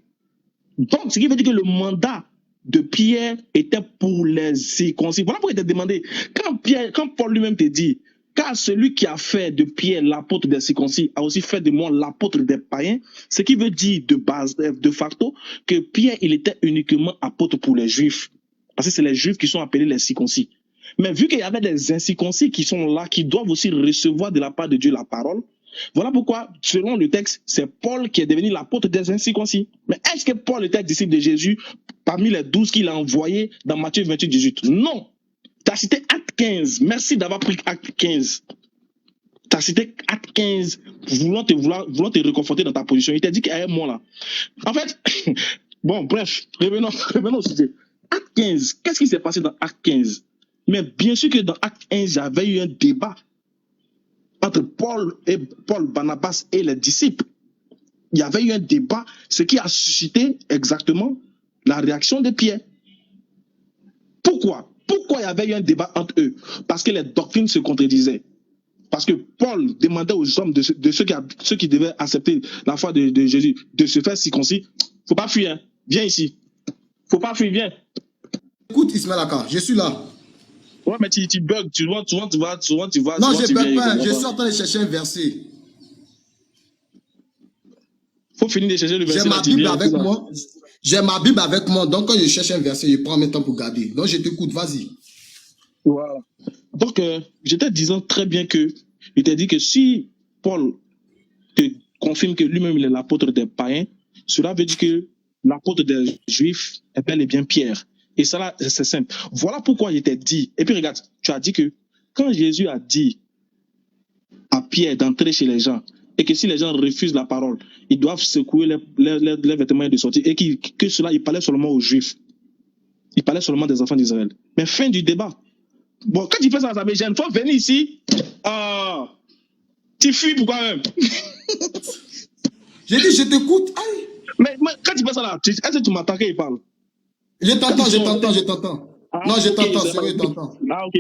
Donc, ce qui veut dire que le mandat de Pierre était pour les circoncis. Voilà pourquoi il t'a demandé. Quand Paul lui-même te dit, car celui qui a fait de Pierre l'apôtre des circoncis a aussi fait de moi l'apôtre des païens, ce qui veut dire de base, de facto, que Pierre, il était uniquement apôtre pour les juifs. Parce que c'est les juifs qui sont appelés les circoncis. Mais vu qu'il y avait des incirconcis qui sont là, qui doivent aussi recevoir de la part de Dieu la parole, voilà pourquoi, selon le texte, c'est Paul qui est devenu l'apôtre des incirconcis. Mais est-ce que Paul était disciple de Jésus parmi les 12 qu'il a envoyés dans Matthieu 28, 18? Non. Tu as cité Acte 15. Merci d'avoir pris Acte 15. Tu as cité Acte 15, voulant te réconforter dans ta position. Il t'a dit qu'il y a un mois là. En fait, bon, bref, revenons au sujet. Acte 15, qu'est-ce qui s'est passé dans Acte 15? Mais bien sûr que dans Acte 15, il y avait eu un débat entre Paul, Barnabas et les disciples. Il y avait eu un débat, ce qui a suscité exactement la réaction de Pierre. Pourquoi il y avait eu un débat entre eux? Parce que les doctrines se contredisaient. Parce que Paul demandait aux hommes de ceux qui devaient accepter la foi de Jésus de se faire circoncis. Faut pas fuir, hein. Viens ici. Faut pas fuir, viens. Écoute, Ismaël Aka, je suis là. Ouais, mais tu bugs, tu vois. Non, je bug pas, je suis en train de chercher un verset. Faut finir de chercher le verset. J'ai ma Bible avec moi. J'ai ma Bible avec moi, donc quand je cherche un verset, je prends mes temps pour garder. Donc je t'écoute, vas-y. Voilà. Donc, j'étais disant très bien que, il t'a dit que si Paul te confirme que lui-même il est l'apôtre des païens, cela veut dire que l'apôtre des juifs est bel et bien Pierre. Et ça là, c'est simple. Voilà pourquoi il t'a dit. Et puis regarde, tu as dit que quand Jésus a dit à Pierre d'entrer chez les gens, et que si les gens refusent la parole, ils doivent secouer les vêtements et de sortir, et que cela, il parlait seulement aux juifs. Il parlait seulement des enfants d'Israël. Mais fin du débat. Bon, quand tu fais ça, ça me gêne. Faut venir ici. Tu fuis pourquoi même? J'ai dit, je t'écoute. Mais quand tu fais ça là, est-ce que tu m'attends et il parle? Je t'entends. Non, je t'entends, sérieux, je t'entends. Ah, ok,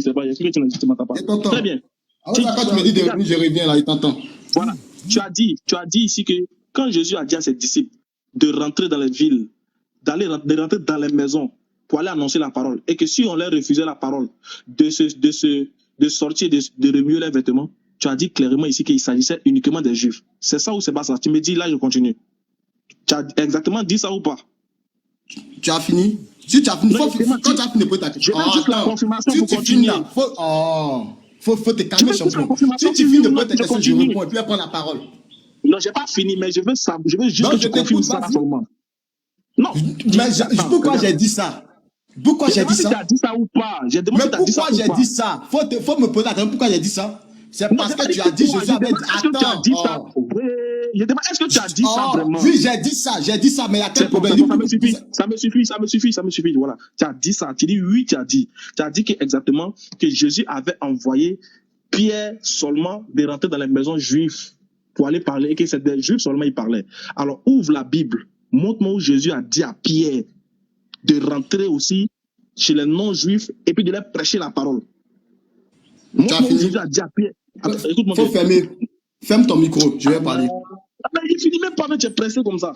c'est pas. Est-ce que tu m'entends pas? Je t'entends. Très bien. Quand tu me dis de revenir, je reviens là, je t'entends. Voilà. Tu as dit ici que quand Jésus a dit à ses disciples de rentrer dans les villes, de rentrer dans les maisons pour aller annoncer la parole, et que si on leur refusait la parole, de sortir, de remuer les vêtements, tu as dit clairement ici qu'il s'agissait uniquement des juifs. C'est ça ou c'est pas ça? Tu me dis là, je continue. Tu as exactement dit ça ou pas? Tu as fini? Si tu as fini, quand tu as fini, peut t'attendre. Je veux juste la confirmation pour continuer. Faut te calmer, champion. Si tu finis de poser ta question, je réponds et puis prends la parole. Non, j'ai pas fini, mais je veux juste que tu confirmes ça seulement. Non. Mais pourquoi j'ai dit ça? Pourquoi j'ai dit ça? Tu as dit ça ou pas? Mais pourquoi j'ai dit ça? Faut me poser la question. Pourquoi j'ai dit ça? C'est parce que tu as dit, Jésus avait dit, attends. Je demande, est-ce que tu as dit ça vraiment? Oui, j'ai dit ça, mais il y a quel problème? Ça me suffit, voilà. Tu as dit ça, tu dis oui, tu as dit exactement que Jésus avait envoyé Pierre seulement de rentrer dans les maisons juives pour aller parler, et que c'est des juifs seulement il parlait. Alors ouvre la Bible, montre-moi où Jésus a dit à Pierre de rentrer aussi chez les non-juifs et puis de leur prêcher la parole. Montre-moi où Jésus a dit à Pierre. Écoute-moi. Faut fermer. Ferme ton micro, je vais parler. Mais il finit même pas, mais tu es pressé comme ça.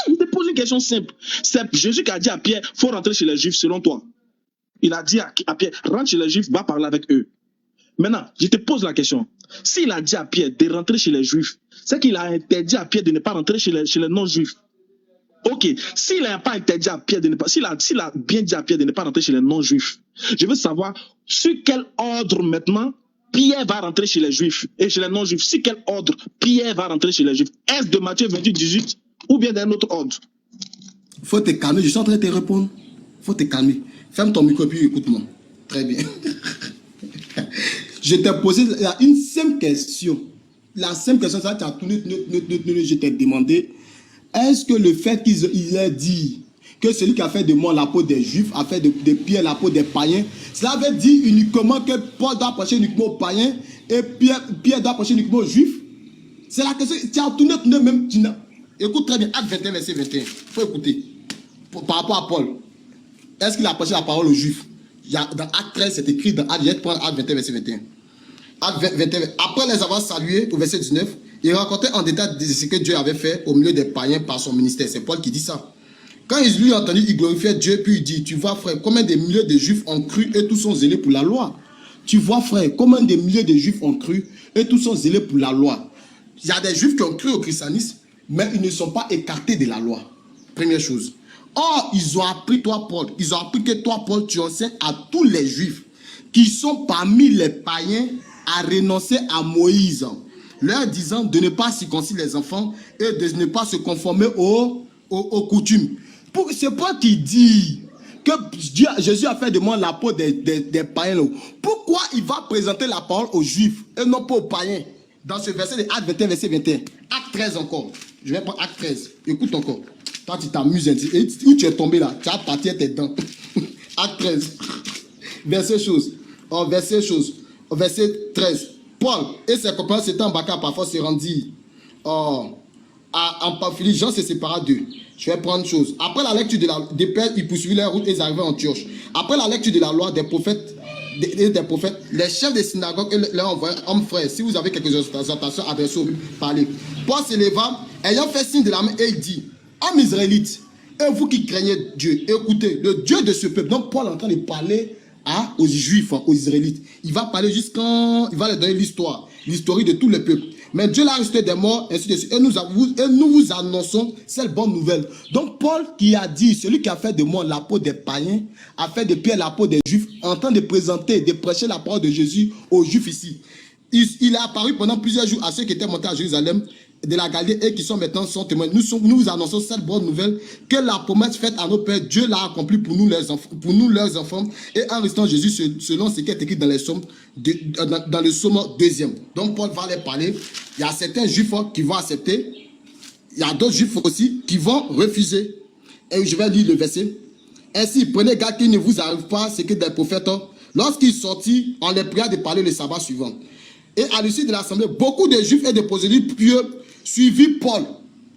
Il te pose une question simple. C'est Jésus qui a dit à Pierre, il faut rentrer chez les Juifs selon toi. Il a dit à Pierre, rentre chez les Juifs, va parler avec eux. Maintenant, je te pose la question. S'il a dit à Pierre de rentrer chez les Juifs, c'est qu'il a interdit à Pierre de ne pas rentrer chez les non-Juifs. Ok, s'il n'a pas interdit à Pierre de ne pas, s'il a bien dit à Pierre de ne pas rentrer chez les non-Juifs, je veux savoir sur quel ordre maintenant Pierre va rentrer chez les Juifs et chez les non-Juifs. Si quel ordre Pierre va rentrer chez les Juifs? Est-ce de Matthieu 28, 18 ou bien d'un autre ordre? Faut te calmer, je suis en train de te répondre. Faut te calmer. Ferme ton micro et puis écoute-moi. Très bien. Je t'ai posé une simple question. La simple question, ça, tu as tourné, je t'ai demandé, est-ce que le fait qu'il ait dit que celui qui a fait de moi l'apôtre des Juifs a fait de Pierre l'apôtre des païens, cela veut dire uniquement que Paul doit prêcher uniquement aux païens et Pierre doit prêcher uniquement aux Juifs? C'est la question. Tu as tourné même. Écoute très bien, Acte 21, verset 21. Il faut écouter. par rapport à Paul, est-ce qu'il a prêché la parole aux Juifs? Dans Acte 13, c'est écrit dans Acte, je vais prendre Acte 21, verset 21. Acte 21, après les avoir salués, au verset 19, il racontait en détail ce que Dieu avait fait au milieu des païens par son ministère. C'est Paul qui dit ça. Quand il lui a entendu, il glorifiait Dieu, puis il dit, tu vois frère, combien de milliers de Juifs ont cru et tous sont zélés pour la loi. Tu vois frère, combien de milliers de Juifs ont cru et tous sont zélés pour la loi. Il y a des Juifs qui ont cru au christianisme, mais ils ne sont pas écartés de la loi. Première chose. Or, ils ont appris, toi Paul, ils ont appris que toi Paul, tu enseignes à tous les Juifs qui sont parmi les païens à renoncer à Moïse, leur disant de ne pas circoncire les enfants et de ne pas se conformer aux coutumes. C'est Paul qui dit que Jésus a fait de moi la peau des païens. Pourquoi il va présenter la parole aux Juifs et non pas aux païens? Dans ce verset de Acte 21, verset 21. Acte 13 encore. Je vais prendre Acte 13. Écoute encore. Toi, tu t'amuses. Où tu es tombé là? Tu as parti tes dents. Acte 13. Verset chose. Verset 13. Paul et ses copains s'étaient embarqués parfois se rendirent en Pamphylie. Jean se sépara d'eux. Je vais prendre chose. Après la lecture des pères, ils poursuivirent leur route et ils arrivaient en Antioche. Après la lecture de la loi des prophètes, les chefs des synagogues leur envoyaient hommes frères. Si vous avez quelques exhortations adressées au parler. Paul se leva, ayant fait signe de la main, et il dit, hommes israélites, et vous qui craignez Dieu, écoutez, le Dieu de ce peuple. Donc Paul est en train de parler aux Juifs, aux Israélites. Il va parler jusqu'à... Il va leur donner l'histoire de tout le peuple. Mais Dieu l'a ressuscité des morts, ainsi de suite. Et nous vous annonçons cette bonne nouvelle. Donc Paul qui a dit, celui qui a fait de moi la peau des païens, a fait de Pierre la peau des Juifs, en train de présenter, de prêcher la parole de Jésus aux Juifs ici. Il est apparu pendant plusieurs jours à ceux qui étaient montés à Jérusalem, de la Galilée et qui sont maintenant son témoins. Nous vous annonçons cette bonne nouvelle que la promesse faite à nos pères, Dieu l'a accomplie pour nous leurs enfants et en restant Jésus selon ce qui est écrit dans les psaumes, dans le psaume 2e. Donc Paul va les parler. Il y a certains juifs qui vont accepter. Il y a d'autres juifs aussi qui vont refuser. Et je vais lire le verset. Ainsi, prenez garde qu'il ne vous arrive pas ce que des prophètes, lorsqu'ils sortirent, on les pria de parler le sabbat suivant. Et à l'issue de l'assemblée, beaucoup de juifs et de prosélytes pieux suivirent Paul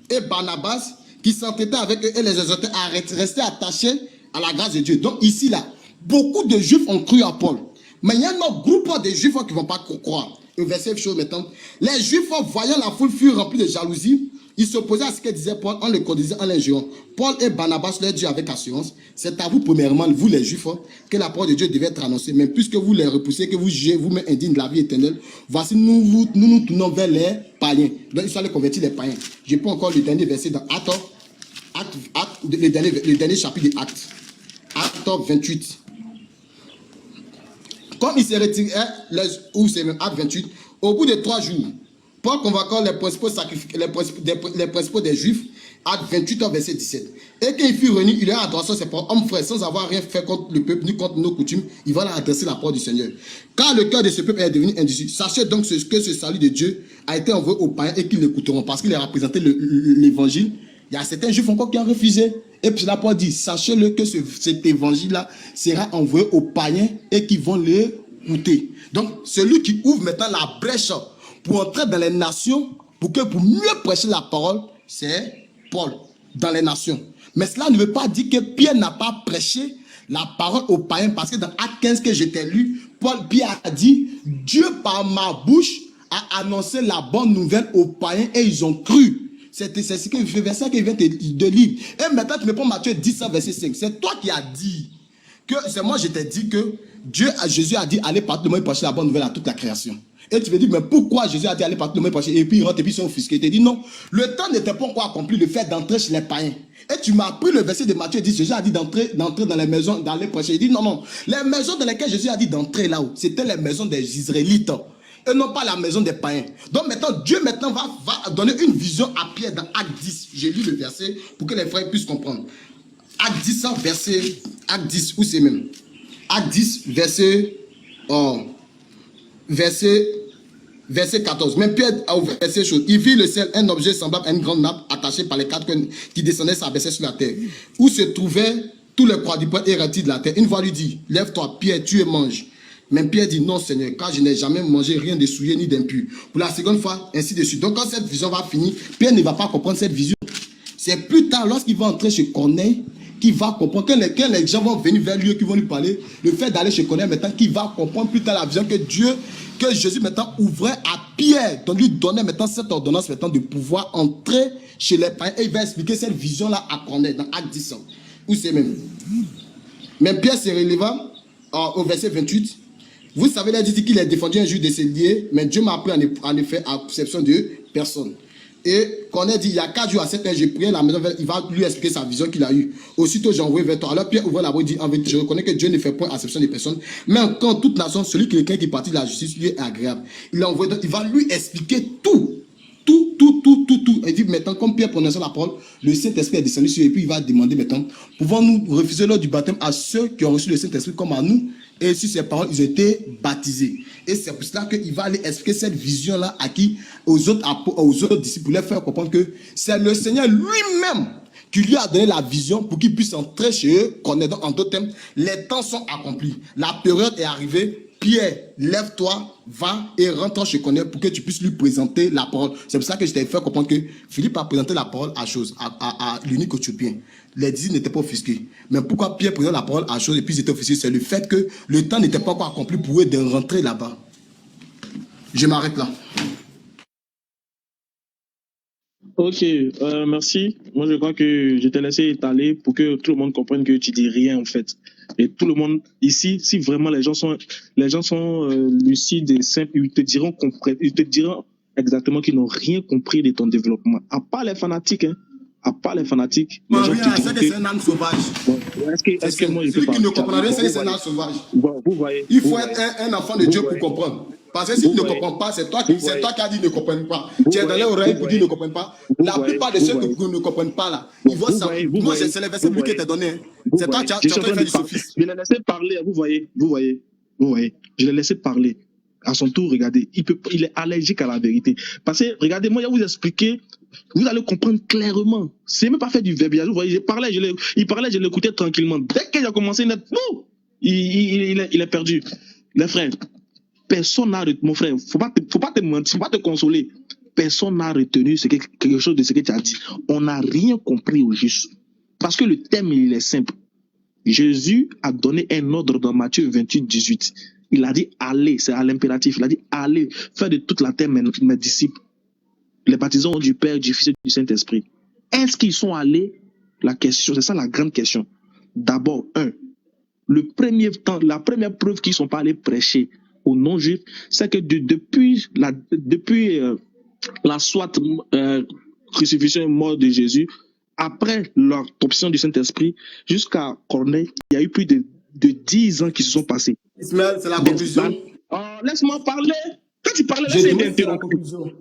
et Barnabas qui s'entêtaient avec eux et les exhortaient à rester attachés à la grâce de Dieu. Donc ici, là, beaucoup de juifs ont cru à Paul. Mais il y a un autre groupe de juifs qui ne vont pas croire. Le verset chose maintenant. Les juifs, voyant la foule, furent remplis de jalousie. Ils s'opposaient à ce que disait Paul en le conduisant, en l'injuriant. Paul et Barnabas leur dirent avec assurance, c'est à vous premièrement, vous les juifs, que la parole de Dieu devait être annoncée. Mais puisque vous les repoussez, que vous jugez vous-même indignes de la vie éternelle, voici nous tournons vers les païens. Donc ils sont allés convertir les païens. Je prends encore le dernier verset dans le dernier chapitre de Actes. Acte 28. Comme il s'est retiré, ou c'est même Acte 28, au bout de 3 jours, Paul convoqua les principaux des Juifs, Acte 28, verset 17. Et quand il fut réuni, il leur adressa ses paroles, hommes frères, sans avoir rien fait contre le peuple, ni contre nos coutumes, il va leur adresser la parole du Seigneur. Car le cœur de ce peuple est devenu indécis. Sachez donc que ce salut de Dieu a été envoyé aux païens et qu'ils l'écouteront, parce qu'il a représenté l'évangile. Il y a certains juifs encore qui ont refusé. Et puis la Paul dit, sachez-le que cet évangile-là sera envoyé aux païens et qui vont l'écouter. Donc, celui qui ouvre maintenant la brèche pour entrer dans les nations, pour mieux prêcher la parole, c'est Paul, dans les nations. Mais cela ne veut pas dire que Pierre n'a pas prêché la parole aux païens, parce que dans Acte 15 que je t'ai lu, Pierre a dit, Dieu par ma bouche a annoncé la bonne nouvelle aux païens et ils ont cru. C'est ce que le verset qui vient de lire. Et maintenant, tu me prends Matthieu 10, verset 5. C'est toi qui as dit que, c'est moi je t'ai dit que Jésus a dit, allez partout le monde prêcher la bonne nouvelle à toute la création. Et tu me dis, mais pourquoi Jésus a dit, allez partout le monde prêcher? Et puis il rentre et puis il s'est offusqué. Il te dit, non, le temps n'était pas encore accompli, le fait d'entrer chez les païens. Et tu m'as pris le verset de Matthieu 10, Jésus a dit d'entrer dans les maisons, d'aller prêcher. Il dit, non, les maisons dans lesquelles Jésus a dit d'entrer là-haut, c'était les maisons des Israélites. Et non pas la maison des païens. Donc maintenant, Dieu va donner une vision à Pierre dans Acte 10. J'ai lu le verset pour que les frères puissent comprendre. Acte 10, Acte 10, où c'est même? Acte 10, verset 14. Même Pierre a ouvert ces choses. Il vit le ciel, un objet semblable à une grande nappe attachée par les 4 coins qui descendait s'abaissait sur la terre, où se trouvaient tous les quadrupèdes éradiés de la terre. Une voix lui dit, lève-toi, Pierre, tu et mange. Mais Pierre dit, non Seigneur, car je n'ai jamais mangé rien de souillé ni d'impur. Pour la seconde fois, ainsi de suite. Donc quand cette vision va finir, Pierre ne va pas comprendre cette vision. C'est plus tard, lorsqu'il va entrer chez Corneille, qui va comprendre, quand les gens vont venir vers lui, qui vont lui parler, le fait d'aller chez Corneille maintenant, qui va comprendre plus tard la vision que Jésus maintenant ouvrait à Pierre, donc lui donnait maintenant cette ordonnance maintenant de pouvoir entrer chez les païens, et il va expliquer cette vision-là à Corneille dans Acte 10, où c'est même. Mais Pierre se releva au verset 28. Vous savez, il a dit qu'il a défendu un juge de ses liés, mais Dieu m'a appris en effet à exception de personne. Et Corneille dit, il y a 4 jours à 7 heures, j'ai prié la maison, il va lui expliquer sa vision qu'il a eue. Aussitôt, j'ai envoyé vers toi. Alors Pierre ouvre la bouche et dit, en vérité, je reconnais que Dieu ne fait point exception de personne, mais quand toute nation, celui qui est parti de la justice, lui est agréable. Il l'a envoyé, il va lui expliquer tout. Il dit maintenant, comme Pierre prononçait la parole, le Saint-Esprit est descendu sur lui et puis il va demander maintenant, pouvons-nous refuser l'ordre du baptême à ceux qui ont reçu le Saint-Esprit comme à nous? Et sur ces paroles, ils étaient baptisés. Et c'est pour cela qu'il va aller expliquer cette vision-là à qui? Aux autres disciples, pour leur faire comprendre que c'est le Seigneur lui-même qui lui a donné la vision pour qu'il puisse entrer chez eux. En d'autres termes, les temps sont accomplis. La période est arrivée. Pierre, lève-toi, va et rentre chez Corneille pour que tu puisses lui présenter la parole. C'est pour ça que je t'ai fait comprendre que Philippe a présenté la parole à l'unique Éthiopien. Les disciples n'étaient pas offusqués. Mais pourquoi Pierre présente la parole à chose et puis ils étaient offusqués? C'est le fait que le temps n'était pas encore accompli pour eux de rentrer là-bas. Je m'arrête là. Ok, merci. Moi, je crois que je t'ai laissé étaler pour que tout le monde comprenne que tu dis rien, en fait. Et tout le monde, ici, si vraiment les gens sont lucides et simples, ils te diront exactement qu'ils n'ont rien compris de ton développement. À part les fanatiques, hein. À part les fanatiques. Bon, les gens c'est que c'est un âme sauvage. Bon, est-ce que moi, je peux celui pas... qui ne comprend rien, c'est que c'est un âme sauvage. Bon, vous voyez. Il faut être un enfant de Dieu pour comprendre. Parce que s'il ne comprend pas, c'est toi qui as dit ne comprennent pas. Tu es dans les oreilles pour dire ne comprennent pas. La plupart de ceux qui ne comprennent pas là, ils vont savoir. Moi, c'est les versets qui t'ont donné. C'est toi qui as fait du sophisme. Je l'ai laissé parler, vous voyez. Je l'ai laissé parler. À son tour, regardez, il est allergique à la vérité. Parce que, regardez, moi, je vais vous expliquer, vous allez comprendre clairement. C'est même pas fait du verbiage. Vous voyez, il parlait, je l'écoutais tranquillement. Dès qu'il a commencé, il est perdu. Les frères, personne n'a retenu, mon frère, faut pas te mentir, faut pas te consoler. Personne n'a retenu quelque chose de ce que tu as dit. On n'a rien compris au juste. Parce que le thème, il est simple. Jésus a donné un ordre dans Matthieu 28, 18. Il a dit allez, c'est à l'impératif. Il a dit allez, faites de toute la terre mes disciples. Les baptisants du Père, du Fils et du Saint-Esprit. Est-ce qu'ils sont allés? La question, c'est ça la grande question. D'abord, la première preuve qu'ils ne sont pas allés prêcher aux non-juifs, c'est que depuis la soit crucifixion et mort de Jésus, après l'adoption du Saint-Esprit, jusqu'à Corneille, il y a eu plus de 10 ans qui se sont passés. Ismaël, c'est la conclusion. Laisse-moi parler. Quand tu parlais, là, c'est interrompu.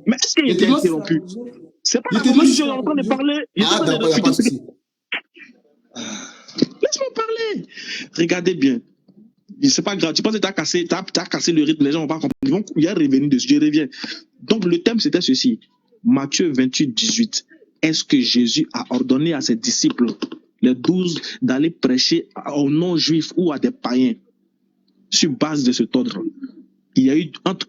Mais est-ce qu'il était interrompu? C'est pas la conclusion, on est en train de parler. D'accord, il n'y a pas de souci. Laisse-moi parler. Regardez bien. C'est pas grave. Tu penses que tu as cassé le rythme, les gens vont pas comprendre. Il y a revenu dessus, je reviens. Donc, le thème, c'était ceci. Matthieu 28, 18. Est-ce que Jésus a ordonné à ses disciples, les 12, d'aller prêcher aux non-juifs ou à des païens sur base de cet ordre? Il y a eu entre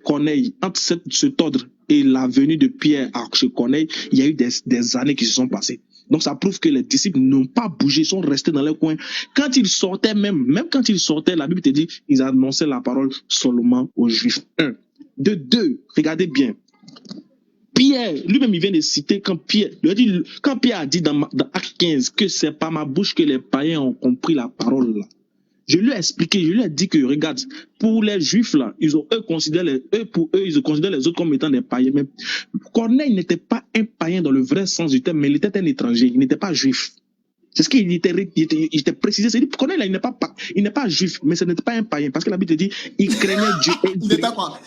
cet ordre et la venue de Pierre chez Corneille, il y a eu des années qui se sont passées. Donc ça prouve que les disciples n'ont pas bougé, ils sont restés dans leur coin. Quand ils sortaient même quand ils sortaient, la Bible te dit, ils annonçaient la parole seulement aux Juifs. 1. De 2, regardez bien. Pierre, lui-même, il vient de citer quand Pierre a dit dans Acte 15 que c'est par ma bouche que les païens ont compris la parole là. Je lui ai expliqué, je lui ai dit que, regarde, pour les Juifs, là, ils considèrent les autres comme étant des païens. Mais Corneille n'était pas un païen dans le vrai sens du terme, mais il était un étranger, il n'était pas juif. C'est ce qu'il était précisé. C'est dit, Corneille, là, il n'est pas juif, mais ce n'était pas un païen, parce que la Bible dit, il craignait Dieu. Il était quoi?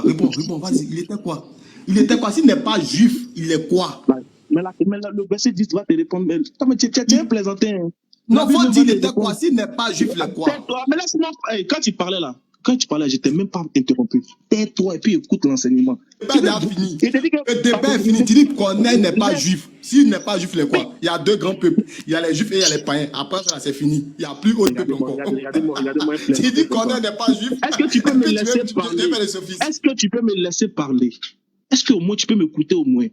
Réponds, vas-y, il était quoi? S'il n'est pas juif, il est quoi? Mais le verset 10 va te répondre. Mais tu es un plaisantin, hein. Non, faut dire il était quoi? S'il n'est pas juif, il est quoi? Tais-toi. Mais laisse-moi. Quand tu parlais, je t'ai même pas interrompu. Tais-toi et puis écoute l'enseignement. Le débat est fini. Le débat est fini. Tu dis que Corneille n'est pas juif. S'il n'est pas juif, il est quoi? Il y a 2 grands peuples. Il y a les juifs et il y a les païens. Après ça, c'est fini. Il n'y a plus autre peuple encore. Tu dis que Corneille n'est pas juif. Est-ce que tu peux me laisser parler? Est-ce que tu peux me laisser parler? Est-ce qu'au moins tu peux m'écouter au moins?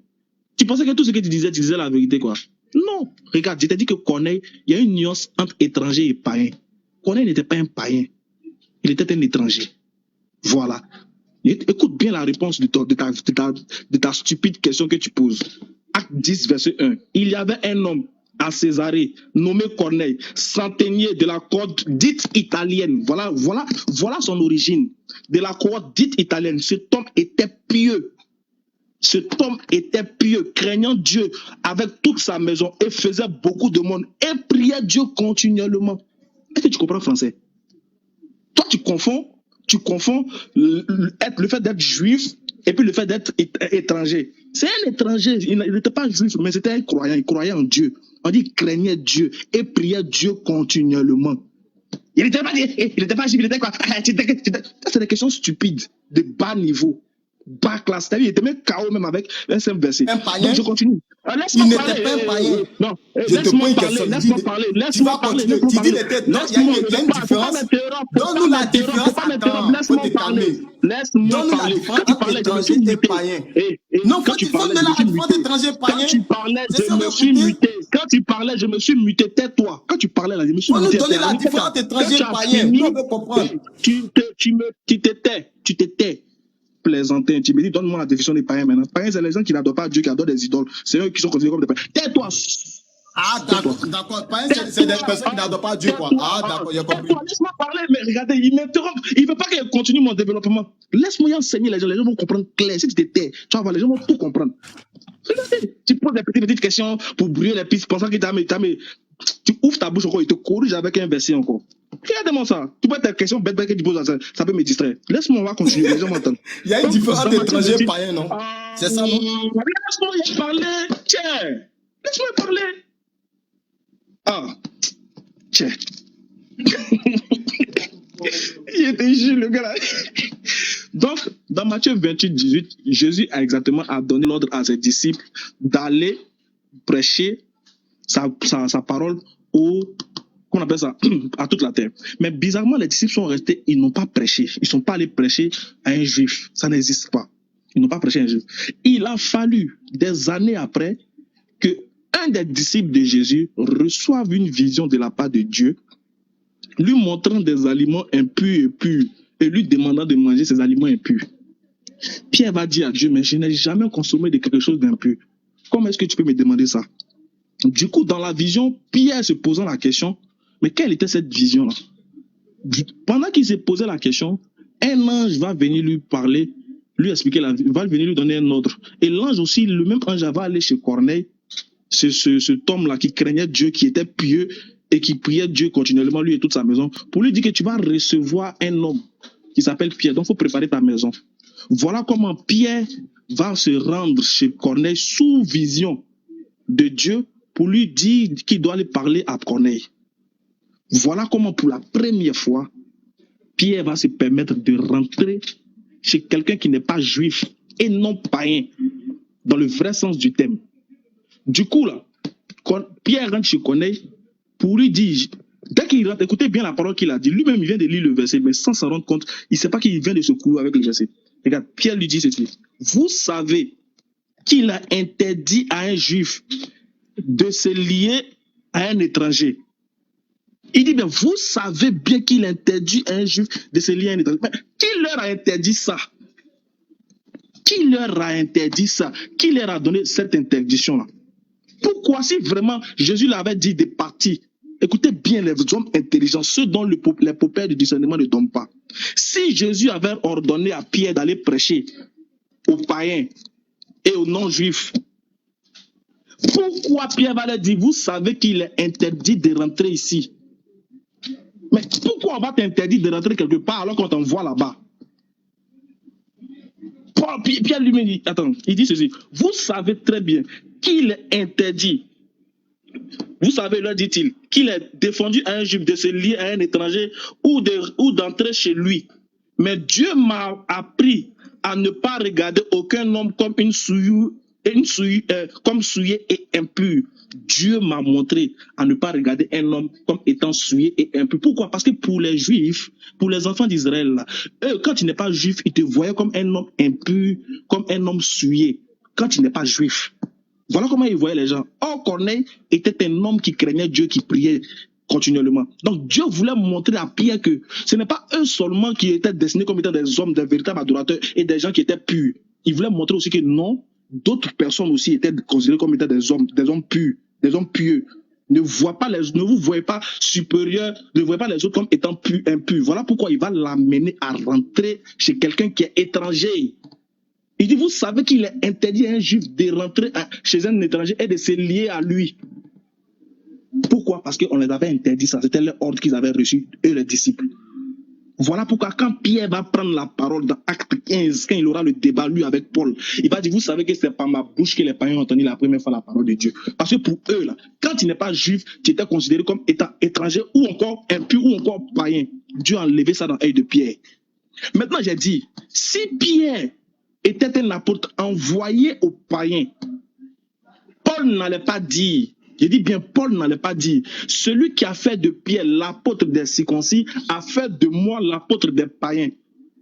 Tu pensais que tout ce que tu disais la vérité, quoi? Non, regarde, je t'ai dit que Corneille, il y a une nuance entre étranger et païen. Corneille n'était pas un païen, il était un étranger. Voilà. Écoute bien la réponse de ta stupide question que tu poses. Acte 10, verset 1. Il y avait un homme à Césarée, nommé Corneille, centenier de la cohorte dite italienne. Voilà son origine. De la cohorte dite italienne. Cet homme était pieux. Cet homme était pieux, craignant Dieu avec toute sa maison et faisait beaucoup de monde et priait Dieu continuellement. Est-ce que tu comprends français? Toi, tu confonds le fait d'être juif et puis le fait d'être étranger. C'est un étranger, il n'était pas juif, mais c'était un croyant, il croyait en Dieu. On dit qu'il craignait Dieu et priait Dieu continuellement. Il n'était pas juif, il était quoi? C'est des questions stupides, de bas niveau, bas classe. Il était même KO même avec un simple verset. Un païen. Donc je continue. Il n'était pas un païen. Non, Je te pose une question. Tu vas continuer. Tu dis il était. Il y a une différence. Donne-nous la différence. Attends, faut te calmer. Donne-nous la différence entre étranger et païen. Non, quand tu parles de la différence étranger et païen. Quand tu parlais, je me suis muté. Quand tu parlais, je me suis muté. Tais-toi. Quand tu parlais, là, je me suis muté. Faut nous donner la différence étranger et païen. Nous, on veut comprendre. Tu t'étais. Plaisantin, tu me dis, donne-moi la définition des païens maintenant. Païens, c'est les gens qui n'adorent pas Dieu, qui adorent des idoles. C'est eux qui sont considérés comme des païens. Tais-toi! Ah, d'accord. Païens, c'est des personnes qui n'adorent pas Dieu, quoi. Ah, d'accord, j'ai compris. Laisse-moi parler, mais regardez, il m'interrompt. Il ne veut pas que je continue mon développement. Laisse-moi enseigner les gens vont comprendre clair. Si tu t'étais, tu vas voir, les gens vont tout comprendre. Regardez, tu poses des petites questions pour brouiller les pistes, pensant que tu ouvres ta bouche encore, il te corrige avec un verset encore. Regardez-moi ça. Tu vois tes questions bêtes que tu poses, ça peut me distraire. Laisse-moi, on va continuer. Les gens m'entendent. Il y a une différence entre étranger et païen, non? C'est ça, non? Laisse-moi parler. Tiens. Laisse-moi parler. Ah. Tiens. Il était jure, le gars là. Donc, dans Matthieu 28, 18, Jésus a donné l'ordre à ses disciples d'aller prêcher sa parole qu'on appelle ça, à toute la terre. Mais bizarrement, les disciples sont restés, ils n'ont pas prêché. Ils ne sont pas allés prêcher à un juif. Ça n'existe pas. Ils n'ont pas prêché à un juif. Il a fallu des années après que un des disciples de Jésus reçoive une vision de la part de Dieu, lui montrant des aliments impurs et purs, et lui demandant de manger ces aliments impurs. Pierre va dire à Dieu, mais je n'ai jamais consommé de quelque chose d'impur. Comment est-ce que tu peux me demander ça? Du coup, dans la vision, Pierre se posant la question, mais quelle était cette vision-là? Pendant qu'il s'est posé la question, un ange va venir lui parler, lui expliquer va venir lui donner un ordre. Et l'ange aussi, le même ange va aller chez Corneille, cet homme-là qui craignait Dieu, qui était pieux et qui priait Dieu continuellement, lui et toute sa maison, pour lui dire que tu vas recevoir un homme qui s'appelle Pierre. Donc, il faut préparer ta maison. Voilà comment Pierre va se rendre chez Corneille sous vision de Dieu pour lui dire qu'il doit aller parler à Corneille. Voilà comment, pour la première fois, Pierre va se permettre de rentrer chez quelqu'un qui n'est pas juif et non païen, dans le vrai sens du terme. Du coup, là, Pierre rentre chez Corneille pour lui dire, dès qu'il rentre, écoutez bien la parole qu'il a dit, lui-même il vient de lire le verset, mais sans s'en rendre compte, il ne sait pas qu'il vient de se couler avec le verset. Regarde, Pierre lui dit ceci, vous savez qu'il a interdit à un juif de se lier à un étranger. Il dit bien, vous savez bien qu'il interdit à un juif de se lier à un étranger. Mais qui leur a interdit ça? Qui leur a interdit ça? Qui leur a donné cette interdiction-là? Pourquoi, si vraiment Jésus l'avait dit de partir, écoutez bien les hommes intelligents, ceux dont les paupières du discernement ne tombent pas. Si Jésus avait ordonné à Pierre d'aller prêcher aux païens et aux non-juifs, pourquoi Pierre va leur dire, vous savez qu'il est interdit de rentrer ici? Mais pourquoi on va t'interdire de rentrer quelque part alors qu'on t'envoie là-bas? Pierre lui-même dit, attends, il dit ceci, vous savez très bien qu'il est interdit. Vous savez, leur dit-il, qu'il est défendu à un juif de se lier à un étranger ou d'entrer chez lui. Mais Dieu m'a appris à ne pas regarder aucun homme comme comme souillé et impur. Dieu m'a montré à ne pas regarder un homme comme étant souillé et impur. Pourquoi? Parce que pour les Juifs, pour les enfants d'Israël, eux, quand tu n'es pas juif, ils te voyaient comme un homme impur, comme un homme souillé. Quand tu n'es pas juif. Voilà comment il voyait les gens. Or, Corneille était un homme qui craignait Dieu, qui priait continuellement. Donc, Dieu voulait montrer à Pierre que ce n'est pas eux seulement qui étaient destinés comme étant des hommes, des véritables adorateurs et des gens qui étaient purs. Il voulait montrer aussi que non, d'autres personnes aussi étaient considérées comme étant des hommes purs, des hommes pieux. Ne vous voyez pas supérieurs, ne voyez pas les autres comme étant impurs. Voilà pourquoi il va l'amener à rentrer chez quelqu'un qui est étranger. Il dit, vous savez qu'il est interdit à un juif de rentrer chez un étranger et de se lier à lui. Pourquoi? Parce qu'on les avait interdit ça. C'était l'ordre qu'ils avaient reçu, eux les disciples. Voilà pourquoi quand Pierre va prendre la parole dans Acte 15, quand il aura le débat, lui, avec Paul, il va dire, vous savez que c'est par ma bouche que les païens ont entendu la première fois la parole de Dieu. Parce que pour eux, là, quand tu n'es pas juif, tu étais considéré comme étant étranger ou encore impur ou encore païen. Dieu a enlevé ça dans l'œil de Pierre. Maintenant, j'ai dit, si Pierre était un apôtre envoyé aux païens, Paul n'allait pas dire, je dis bien, Paul n'allait pas dire, celui qui a fait de Pierre l'apôtre des circoncis a fait de moi l'apôtre des païens.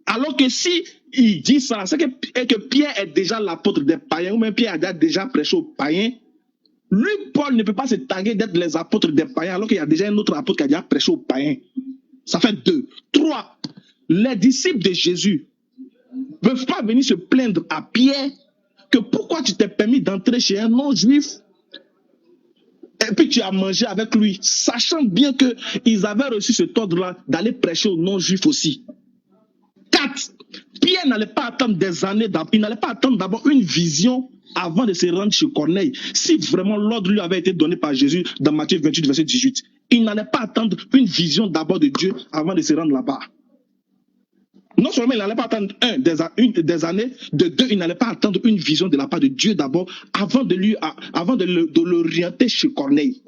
Alors que si il dit ça, c'est que Pierre est déjà l'apôtre des païens, ou même Pierre a déjà prêché aux païens. Lui, Paul ne peut pas se taguer d'être les apôtres des païens, alors qu'il y a déjà un autre apôtre qui a déjà prêché aux païens. Ça fait 2. 3. Les disciples de Jésus ne peuvent pas venir se plaindre à Pierre que pourquoi tu t'es permis d'entrer chez un non-juif et puis tu as mangé avec lui, sachant bien qu'ils avaient reçu cet ordre-là d'aller prêcher aux non-juifs aussi. 4. Pierre n'allait pas attendre des années, il n'allait pas attendre d'abord une vision avant de se rendre chez Corneille. Si vraiment l'ordre lui avait été donné par Jésus dans Matthieu 28, verset 18, il n'allait pas attendre une vision d'abord de Dieu avant de se rendre là-bas. Non seulement il n'allait pas attendre des années, de 2, il n'allait pas attendre une vision de la part de Dieu d'abord avant de l'orienter chez Corneille.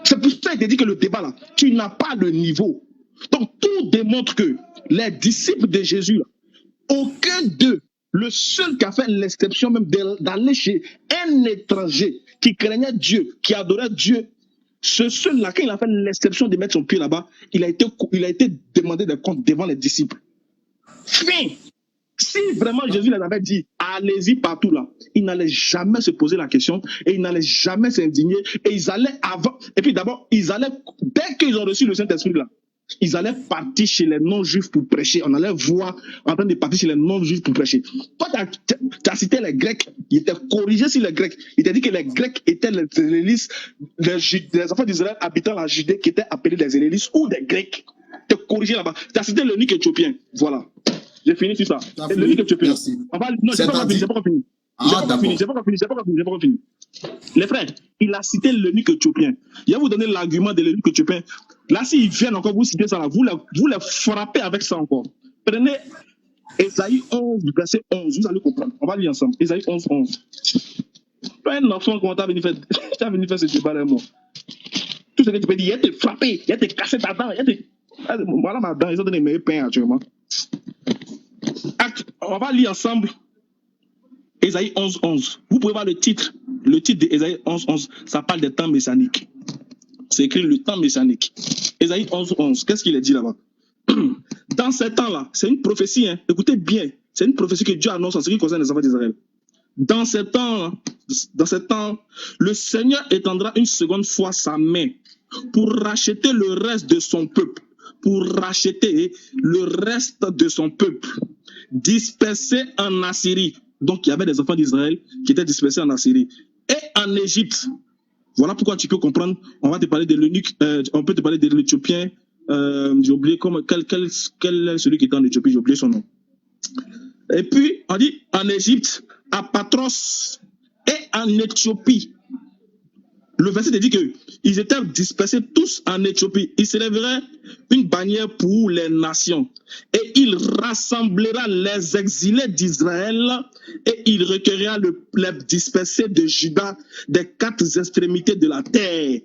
C'est pour ça qu'il te dit que le débat là, tu n'as pas le niveau. Donc tout démontre que les disciples de Jésus, là, aucun d'eux, le seul qui a fait l'exception même d'aller chez un étranger qui craignait Dieu, qui adorait Dieu, ce seul-là, quand il a fait l'exception de mettre son pied là-bas, il a été demandé des comptes devant les disciples. Fin. Si vraiment Jésus les avait dit, allez-y partout là, ils n'allaient jamais se poser la question et ils n'allaient jamais s'indigner et ils allaient avant. Et puis d'abord, dès qu'ils ont reçu le Saint-Esprit là, ils allaient partir chez les non-juifs pour prêcher. On allait voir en train de partir chez les non-juifs pour prêcher. Toi, tu as cité les Grecs. Il était corrigé sur les Grecs. Il t'a dit que les Grecs étaient les Zélélistes, les enfants d'Israël habitant la Judée qui étaient appelés des Zélélistes ou des Grecs. Tu as corrigé là-bas. Tu as cité l'eunuque éthiopien. Voilà. J'ai fini sur ça. L'eunuque éthiopien. Non, j'ai pas fini. J'ai pas fini. Les frères, il a cité l'eunuque éthiopien. Je vais vous donner l'argument de l'eunuque éthiopien. Là, s'ils viennent encore vous citer ça, là, vous les frappez avec ça encore. Prenez Ésaïe 11, verset 11. Vous allez comprendre. On va lire ensemble. Ésaïe 11, 11. Toi, un enfant, comment t'as venu faire ce débat là, moi. Tout ce que tu peux dire, il te frapper, il te casser ta dent, voilà ma dent, ils ont donné mes pains actuellement. On va lire ensemble. Ésaïe 11, 11. Vous pouvez voir le titre. Le titre d'Ésaïe 11, 11, ça parle des temps messianiques. C'est écrit le temps messianique. Ésaïe 11, 11. Qu'est-ce qu'il est dit là-bas? Dans ces temps-là, c'est une prophétie, hein. Écoutez bien. C'est une prophétie que Dieu annonce en ce qui concerne les enfants d'Israël. Dans ces temps, le Seigneur étendra une seconde fois sa main pour racheter le reste de son peuple. Pour racheter le reste de son peuple. Dispersé en Assyrie. Donc, il y avait des enfants d'Israël qui étaient dispersés en Assyrie. Et en Égypte. Voilà pourquoi tu peux comprendre. On va te parler de l'eunuque, on peut te parler de l'Éthiopien. J'ai oublié quel est celui qui était en Éthiopie, j'ai oublié son nom. Et puis, on dit en Égypte, à Patros et en Éthiopie. Le verset dit qu'ils étaient dispersés tous en Éthiopie. Il s'élèverait une bannière pour les nations. Et il rassemblera les exilés d'Israël et il recueillera les dispersés de Juda des 4 extrémités de la terre.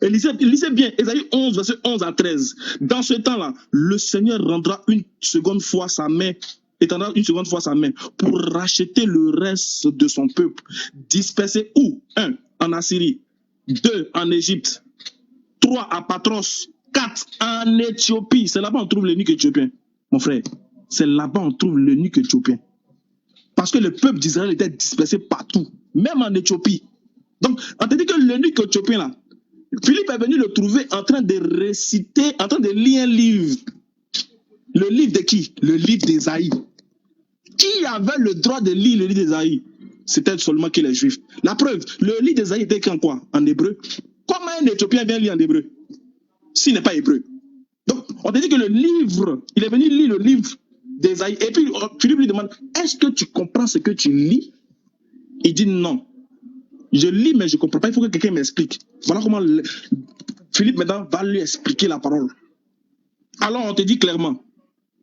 Et lisez bien, Ésaïe 11, verset 11 à 13. Dans ce temps-là, le Seigneur rendra une seconde fois sa main, étendra une seconde fois sa main pour racheter le reste de son peuple. Dispersé où? 1. En Assyrie. 2. En Égypte. 3. À Patros. 4. En Éthiopie. C'est là-bas on trouve l'eunuque éthiopien. Mon frère, c'est là-bas on trouve l'eunuque éthiopien. Parce que le peuple d'Israël était dispersé partout. même en Éthiopie. Donc, on te dit que l'eunuque éthiopien là, Philippe est venu le trouver en train de réciter, en train de lire un livre. Le livre de qui? Le livre d'Ésaïe. Qui avait le droit de lire le livre d'Ésaïe? C'était seulement que les Juifs. La preuve, le livre d'Ésaïe était écrit en quoi? En hébreu. Comment un Éthiopien vient lire en hébreu s'il n'est pas hébreu? Donc, on te dit que le livre, il est venu lire le livre d'Ésaïe. Et puis, Philippe lui demande, est-ce que tu comprends ce que tu lis? Il dit non. Je lis, mais je ne comprends pas. Il faut que quelqu'un m'explique. Voilà comment Philippe maintenant va lui expliquer la parole. Alors, on te dit clairement,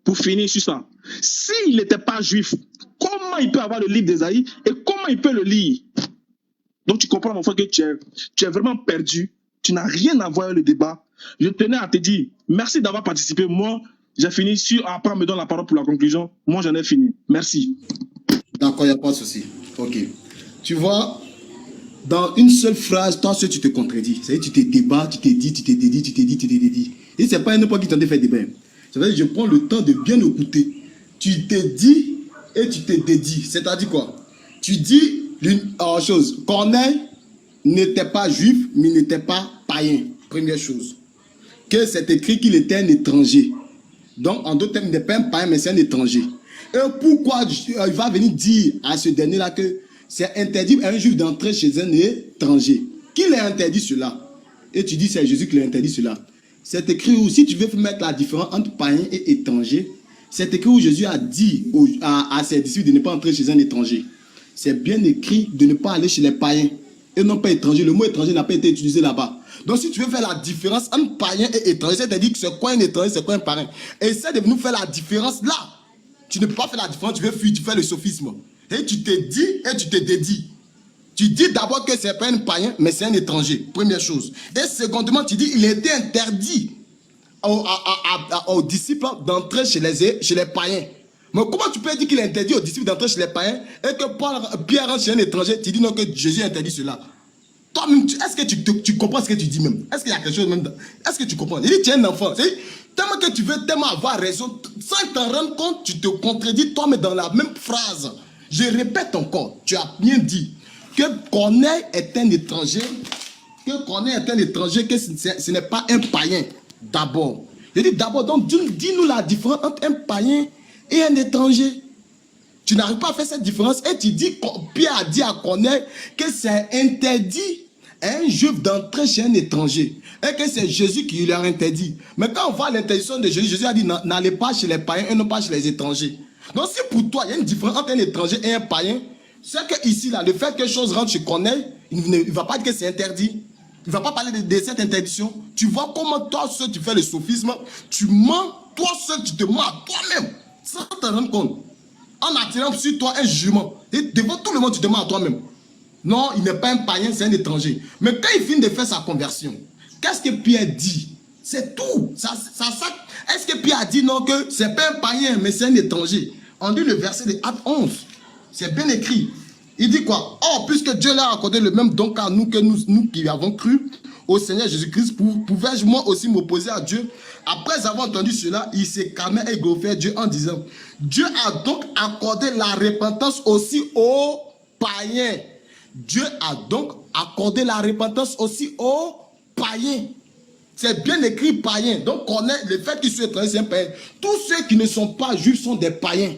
pour finir sur ça, s'il n'était pas juif, comment il peut avoir le livre d'Ésaïe et comment il peut le lire? Donc, tu comprends, mon frère, que tu es vraiment perdu. Tu n'as rien à voir avec le débat. Je tenais à te dire, merci d'avoir participé. Moi, j'ai fini sur. Après, on me donne la parole pour la conclusion. Moi, j'en ai fini. Merci. D'accord, il n'y a pas de souci. Ok. Tu vois, dans une seule phrase, toi seul, tu te contredis. C'est-à-dire, tu te débats, tu te dis, tu te dédis, tu te dis, tu te dédis. Et ce n'est pas n'importe qui t'en fait débat. C'est-à-dire, je prends le temps de bien écouter. Tu te dis et tu te dédies. C'est-à-dire quoi? Tu dis une chose. Corneille n'était pas juif, mais n'était pas païen. Première chose. Que c'est écrit qu'il était un étranger. Donc, en d'autres termes, il n'est pas un païen, mais c'est un étranger. Et pourquoi il va venir dire à ce dernier-là que c'est interdit à un juif d'entrer chez un étranger? Qui l'a interdit cela? Et tu dis c'est Jésus qui l'a interdit cela. C'est écrit où, si tu veux mettre la différence entre païen et étranger, c'est écrit où Jésus a dit à ses disciples de ne pas entrer chez un étranger. C'est bien écrit de ne pas aller chez les païens et non pas étranger. Le mot étranger n'a pas été utilisé là-bas. Donc si tu veux faire la différence entre païen et étranger, c'est-à-dire que c'est quoi un étranger, c'est quoi un païen. Essaie de nous faire la différence là. Tu ne peux pas faire la différence, tu veux fuir, tu fais le sophisme. Et tu te dis et tu te dédies. Tu dis d'abord que ce n'est pas un païen, mais c'est un étranger. Première chose. Et secondement, tu dis qu'il était interdit aux disciples d'entrer chez les païens. Mais comment tu peux dire qu'il est interdit aux disciples d'entrer chez les païens et que Pierre rentre chez un étranger? Tu dis non, que Jésus interdit cela. Toi-même, est-ce que tu comprends ce que tu dis même? Est-ce qu'il y a quelque chose même? Est-ce que tu comprends? Il dit, tu es un enfant. Tellement que tu veux tellement avoir raison, sans t'en rendre compte, tu te contredis toi-même dans la même phrase. Je répète encore, tu as bien dit que Corneille est un étranger, que ce n'est pas un païen d'abord. Je dis d'abord, donc dis-nous la différence entre un païen et un étranger. Tu n'arrives pas à faire cette différence et tu dis, Pierre a dit à Corneille que c'est interdit à un juif d'entrer chez un étranger et que c'est Jésus qui lui a interdit. Mais quand on voit l'interdiction de Jésus, Jésus a dit n'allez pas chez les païens et non pas chez les étrangers. Donc si pour toi il y a une différence entre un étranger et un païen, c'est que ici là, le fait que quelque chose rentre chez Corneille, il ne va pas dire que c'est interdit. Il ne va pas parler de cette interdiction. Tu vois comment toi seul tu fais le sophisme, tu mens, toi seul tu te mens à toi-même sans te rendre compte. En attirant sur toi un jugement. Et devant tout le monde, tu te mens à toi-même. Non, il n'est pas un païen, c'est un étranger. Mais quand il finit de faire sa conversion, qu'est-ce que Pierre dit? C'est tout. Est-ce que Pierre a dit non, que c'est pas un païen, mais c'est un étranger? On dit le verset de Acte 11. C'est bien écrit. Il dit quoi? Oh, puisque Dieu leur a accordé le même don qu'à nous, que nous qui avons cru au Seigneur Jésus-Christ, pouvais-je moi aussi m'opposer à Dieu? Après avoir entendu cela, il s'est calmé et glorifié Dieu en disant, Dieu a donc accordé la repentance aussi aux païens. Dieu a donc accordé la repentance aussi aux païens. C'est bien écrit païen. Donc, le fait qu'ils soient étrangers, c'est un païen. Tous ceux qui ne sont pas juifs sont des païens.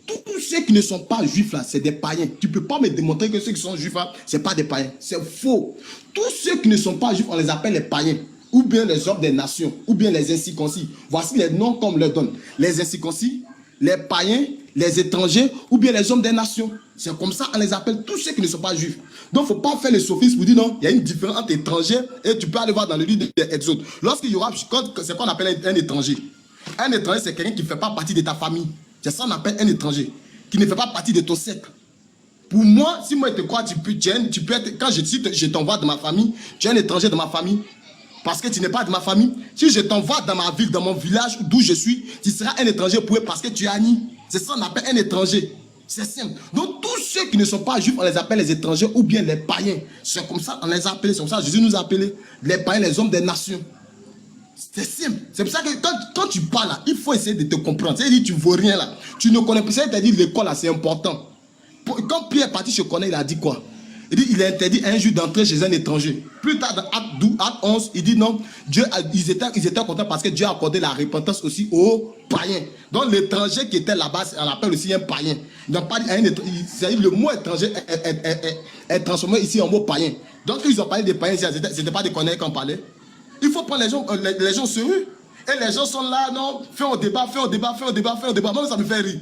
Tous ceux qui ne sont pas juifs là, c'est des païens. Tu ne peux pas me démontrer que ceux qui sont juifs là, ce n'est pas des païens. C'est faux. Tous ceux qui ne sont pas juifs, on les appelle les païens. Ou bien les hommes des nations, ou bien les incirconcis. Voici les noms qu'on leur donne. Les incirconcis, les païens, les étrangers, ou bien les hommes des nations. C'est comme ça qu'on les appelle tous ceux qui ne sont pas juifs. Donc, il ne faut pas faire le sophisme pour dire non, il y a une différence entre étrangers et tu peux aller voir dans le livre de Exode. Lorsqu'il y aura, c'est ce qu'on appelle un étranger. Un étranger, c'est quelqu'un qui ne fait pas partie de ta famille. C'est ça qu'on appelle un étranger, qui ne fait pas partie de ton cercle. Pour moi, si moi je te crois, tu peux être, quand je t'envoie de ma famille, tu es un étranger de ma famille, parce que tu n'es pas de ma famille. Si je t'envoie dans ma ville, dans mon village d'où je suis, tu seras un étranger pour eux parce que tu es Annie. C'est ça qu'on appelle un étranger. C'est simple. Donc tous ceux qui ne sont pas juifs, on les appelle les étrangers ou bien les païens. C'est comme ça qu'on les appelle. C'est comme ça que Jésus nous a appelés les païens, les hommes des nations. C'est simple. C'est pour ça que quand tu parles là, il faut essayer de te comprendre. C'est-à-dire tu ne vaux rien là. Tu ne connais pas. C'est-à-dire l'école là, c'est important. Quand Pierre est parti chez Corneille, il a dit quoi? Il dit, il interdit à un juif d'entrer chez un étranger. Plus tard, dans Acte 11, il dit non, ils étaient contents parce que Dieu a accordé la repentance aussi aux païens. Donc l'étranger qui était là-bas, on l'appelle aussi un païen. Donc, le mot étranger est transformé ici en mot païen. Donc ils ont parlé des païens, ce n'était pas des connards qu'on parlait. Il faut prendre les gens sérieux. Et les gens sont là, non, fais un débat. Moi, ça me fait rire.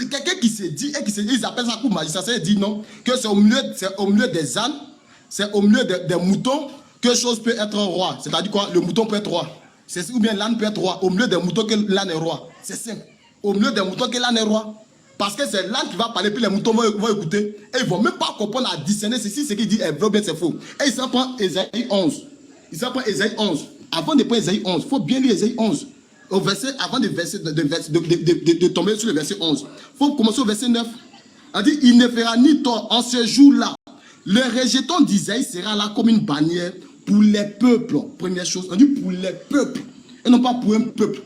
Quelqu'un qui se dit, ils appellent ça coup magistrat, ça dit non, que c'est au milieu des ânes, c'est au milieu des moutons que chose peut être roi. C'est-à-dire quoi? Le mouton peut être roi. Ou bien l'âne peut être roi. Au milieu des moutons que l'âne est roi. C'est simple. Au milieu des moutons que l'âne est roi. Parce que c'est l'âne qui va parler, puis les moutons vont écouter. Et ils ne vont même pas comprendre à discerner ce qu'il dit est vrai ou bien c'est faux. Et il s'en prend Ésaïe 11. Avant de prendre Ésaïe 11, il faut bien lire Ésaïe 11. Avant de tomber sur le verset 11. Il faut commencer au verset 9. On dit, il ne fera ni tort en ce jour-là. Le rejeton d'Isaïe sera là comme une bannière pour les peuples. Première chose, on dit pour les peuples. Et non pas pour un peuple.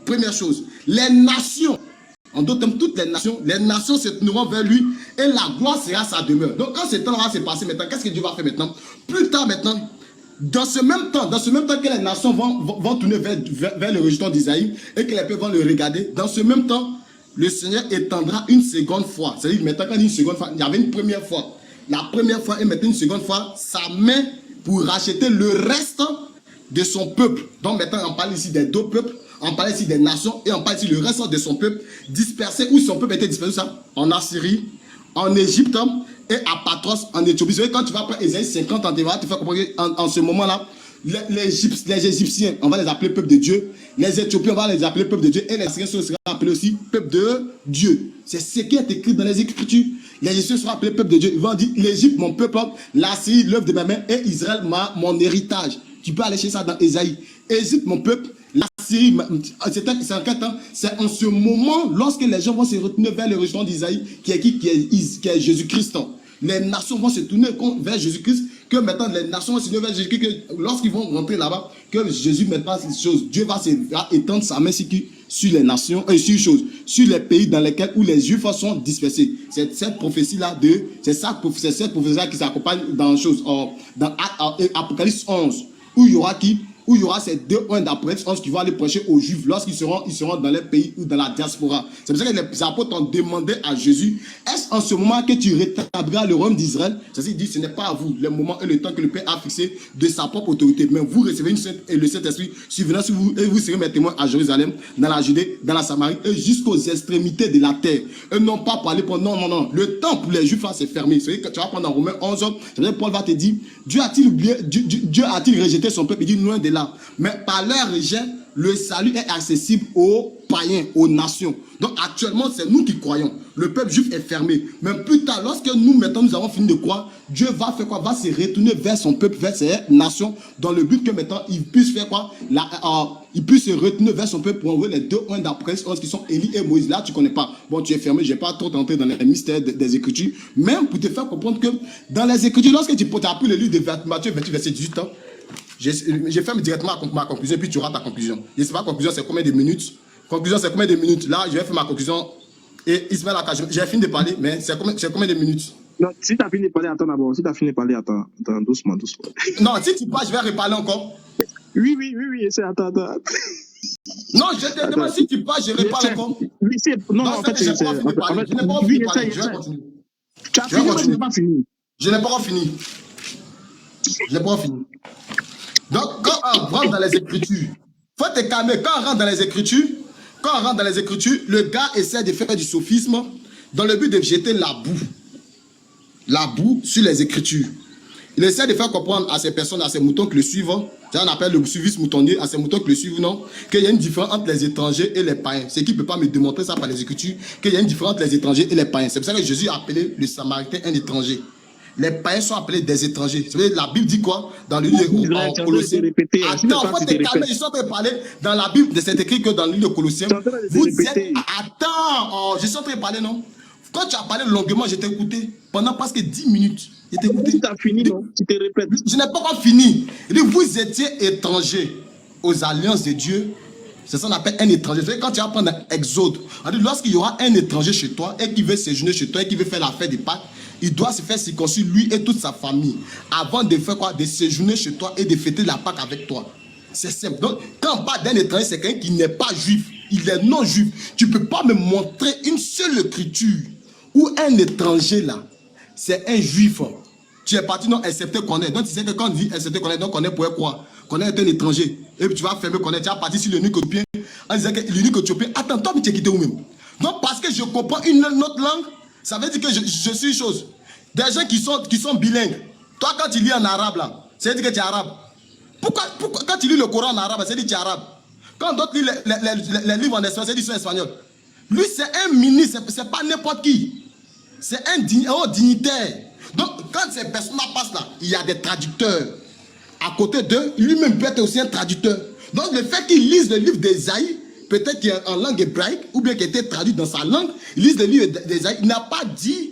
Première chose, les nations. En d'autres termes, toutes les nations se tourneront vers lui et la gloire sera sa demeure. Donc quand ce temps-là va se passer maintenant, qu'est-ce que Dieu va faire maintenant? Plus tard maintenant, dans ce même temps que les nations vont tourner vers le rejeton d'Isaïe et que les peuples vont le regarder, dans ce même temps, le Seigneur étendra une seconde fois. C'est-à-dire maintenant quand il dit une seconde fois, il y avait une première fois. La première fois et maintenant une seconde fois, sa main pour racheter le reste de son peuple. Donc maintenant on parle ici des deux peuples, on parle ici des nations et on parle ici le reste de son peuple dispersé. Où son peuple était dispersé? Ça en Assyrie, en Égypte et à Patros en Éthiopie. Vous savez, quand tu vas prendre Ésaïe 50 en TVA, tu fais comprendre qu'en ce moment-là, les Égyptiens, on va les appeler peuple de Dieu. Les Éthiopiens, on va les appeler peuple de Dieu. Et les Syriens seront appelés aussi peuple de Dieu. C'est ce qui est écrit dans les Écritures. Les Égyptiens seront appelés peuple de Dieu. Ils vont dire, l'Égypte, mon peuple, l'Assyrie, l'œuvre de ma main, et Israël, mon héritage. Tu peux aller chercher ça dans Ésaïe. Égypte, mon peuple, l'Assyrie, c'est en ce moment, lorsque les gens vont se retourner vers le rejeton d'Isaïe, qui est Jésus-Christ. Les nations vont se tourner vers Jésus-Christ, que maintenant les nations vont se tourner vers Jésus-Christ, que lorsqu'ils vont rentrer là-bas, que Jésus mettra ces choses. Dieu va étendre sa main sur les nations, sur les pays dans lesquels où les Juifs sont dispersés. C'est cette prophétie-là c'est cette prophétie-là qui s'accompagne dans Apocalypse 11, où il y aura ces deux points d'Apocalypse 11 qui vont aller prêcher aux Juifs lorsqu'ils seront dans les pays ou dans la diaspora. C'est pour ça que les apôtres ont demandé à Jésus, est-ce en ce moment que tu rétabliras le royaume d'Israël? C'est-à-dire, il dit, ce n'est pas à vous le moment et le temps que le Père a fixé de sa propre autorité, mais vous recevez le Saint-Esprit survenant sur vous et vous serez mes témoins à Jérusalem, dans la Judée, dans la Samarie et jusqu'aux extrémités de la terre. Et non pas pour aller pour... Non. Le temps pour les Juifs là, c'est fermé. C'est que tu vas prendre dans Romains 11, Paul va te dire, Dieu a-t-il rejeté son peuple? Il dit, loin de là. Mais par leur rejet, le salut est accessible aux païens, aux nations. Donc actuellement, c'est nous qui croyons. Le peuple juif est fermé. Mais plus tard, lorsque nous avons fini de croire, Dieu va faire quoi? Va se retourner vers son peuple, vers ses nations, dans le but que maintenant, il puisse faire quoi? Il puisse se retourner vers son peuple pour envoyer les deux points d'Apocalypse 11 qui sont Élie et Moïse. Là, tu ne connais pas. Bon, tu es fermé. Je ne vais pas trop t'entrer dans les mystères des Écritures. Même pour te faire comprendre que dans les Écritures, lorsque tu as pris le livre de Matthieu 28, verset 18 ans, j'ai fait directement ma conclusion, puis tu auras ta conclusion. Je ne sais pas, conclusion, c'est combien de minutes? Conclusion, c'est combien de minutes? Là, je vais faire ma conclusion. Et Ismaël Akash, j'ai fini de parler, mais c'est combien de minutes? Non, si tu as fini de parler, attends d'abord. Si tu as fini de parler, attends, doucement. Non, si tu parles, je vais reparler encore. Oui, c'est attends. Non, je te demande si tu parles, je reparle encore. Oui, non, en fait, je n'ai pas fini de parler. Je n'ai pas fini de parler. Je vais continuer. Tu as fini, moi, je n'ai pas fini. Je n'ai pas fini. Donc, quand on rentre dans les Écritures, faut te calmer. Quand on rentre dans les Écritures, le gars essaie de faire du sophisme dans le but de jeter la boue sur les Écritures. Il essaie de faire comprendre à ces personnes, à ces moutons qui le suivent, on appelle le suivisme moutonnier, à ces moutons qui le suivent, non, qu'il y a une différence entre les étrangers et les païens. C'est qu'il ne peut pas me démontrer ça par les Écritures, qu'il y a une différence entre les étrangers et les païens. C'est pour ça que Jésus a appelé le Samaritain un étranger. Les païens sont appelés des étrangers. La Bible dit quoi? Dans le livre de Colossiens. Attends, il faut te calmer. Ils sont en train de parler dans la Bible, c'est écrit que dans le livre de Colossiens. Vous êtes... Attends, je suis en train de parler, non? Quand tu as parlé longuement, je t'ai écouté pendant presque 10 minutes. Je t'ai écouté. Tu as fini, non? Tu te répètes. Je n'ai pas encore fini. Vous étiez étrangers aux alliances de Dieu C'est ça qu'on appelle un étranger. C'est quand tu vas prendre un exode. Lorsqu'il y aura un étranger chez toi et qui veut séjourner chez toi et qui veut faire la fête des Pâques, il doit se faire circoncire lui et toute sa famille avant de faire quoi? De séjourner chez toi et de fêter la Pâque avec toi. C'est simple. Donc, quand on parle d'un étranger, c'est quelqu'un qui n'est pas juif. Il est non juif. Tu ne peux pas me montrer une seule écriture où un étranger là, c'est un juif. Tu es parti, non, excepté connaître. Donc, tu sais que quand on dit excepté connaître, donc connaître pourrait quoi? Connaître un étranger. Et puis tu vas fermer connaître. Tu vas partir sur l'unique éthiopien en disant que l'unique éthiopien. Attends, toi, tu es quitté où même? Donc, parce que je comprends une autre langue, ça veut dire que je suis une chose. Des gens qui sont bilingues. Toi, quand tu lis en arabe, là, ça veut dire que tu es arabe. Pourquoi quand tu lis le Coran en arabe, ça veut dire que tu es arabe. Quand d'autres lisent les livres en espagnol, ça veut dire qu'ils sont espagnols. Lui, c'est un ministre, c'est pas n'importe qui. C'est un dignitaire. Donc, quand ces personnes-là passent là, il y a des traducteurs. À côté d'eux, lui-même peut être aussi un traducteur. Donc, le fait qu'il lise le livre d'Ésaïe, peut-être qu'il est en langue hébraïque, ou bien qu'il a été traduit dans sa langue, il lise le livre d'Ésaïe, il n'a pas dit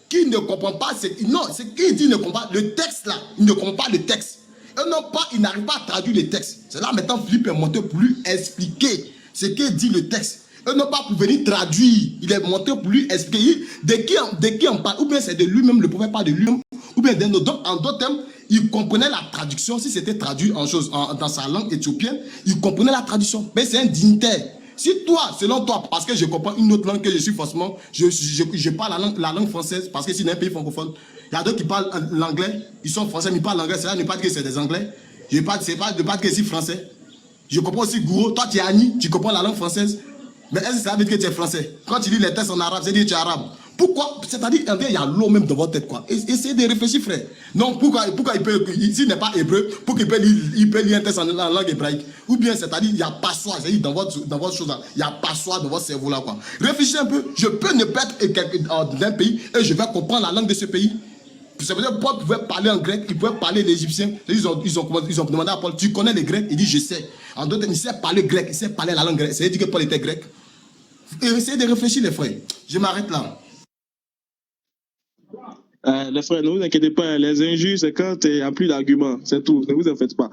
qu'il ne comprend pas. Non, c'est qu'il dit qu'il ne comprend pas le texte là. Il ne comprend pas le texte. Et non pas, il n'arrive pas à traduire les textes. C'est là maintenant Philippe est monté pour lui expliquer ce que dit le texte. Et non pas pour venir traduire. Il est monté pour lui expliquer de qui on parle. Ou bien c'est de lui-même, le prophète parle de lui-même. Ou bien d'un autre. Donc, en d'autres termes, il comprenait la traduction. Si c'était traduit dans sa langue éthiopienne, il comprenait la traduction. Mais c'est un dignitaire. Si toi, selon toi, parce que je comprends une autre langue que je suis forcément, je parle la langue française, parce que c'est un pays francophone. Il y a d'autres qui parlent l'anglais, ils sont français, mais ils parlent l'anglais. Cela ne veut pas dire que c'est des anglais. Je ne sais pas de pas que c'est français. Je comprends aussi Gouro. Toi, tu es Annie, tu comprends la langue française. Mais est-ce que ça veut dire que tu es français? Quand tu lis les textes en arabe, c'est dire que tu es arabe. Pourquoi? C'est-à-dire, il y a l'eau même dans votre tête, quoi. Essayez de réfléchir, frère. Non, pourquoi il peut, s'il n'est pas hébreu, pour qu'il peut lire un texte en langue hébraïque. Ou bien, c'est-à-dire, il y a passoire, c'est-à-dire, dans votre chose là, il y a passoire dans votre cerveau là, quoi. Réfléchissez un peu. Je peux ne pas être d'un pays et je vais comprendre la langue de ce pays. Ça veut dire que Paul pouvait parler en grec, il pouvait parler l'égyptien. Ils ont demandé à Paul, tu connais les grecs? Il dit, je sais. En d'autres termes, il sait parler grec, il sait parler la langue grecque. Ça veut dire que Paul était grec. Et essayez de réfléchir, les frères. Je m'arrête là. Les frères, ne vous inquiétez pas, les injures, c'est quand il n'y a plus d'arguments, c'est tout, ne vous en faites pas.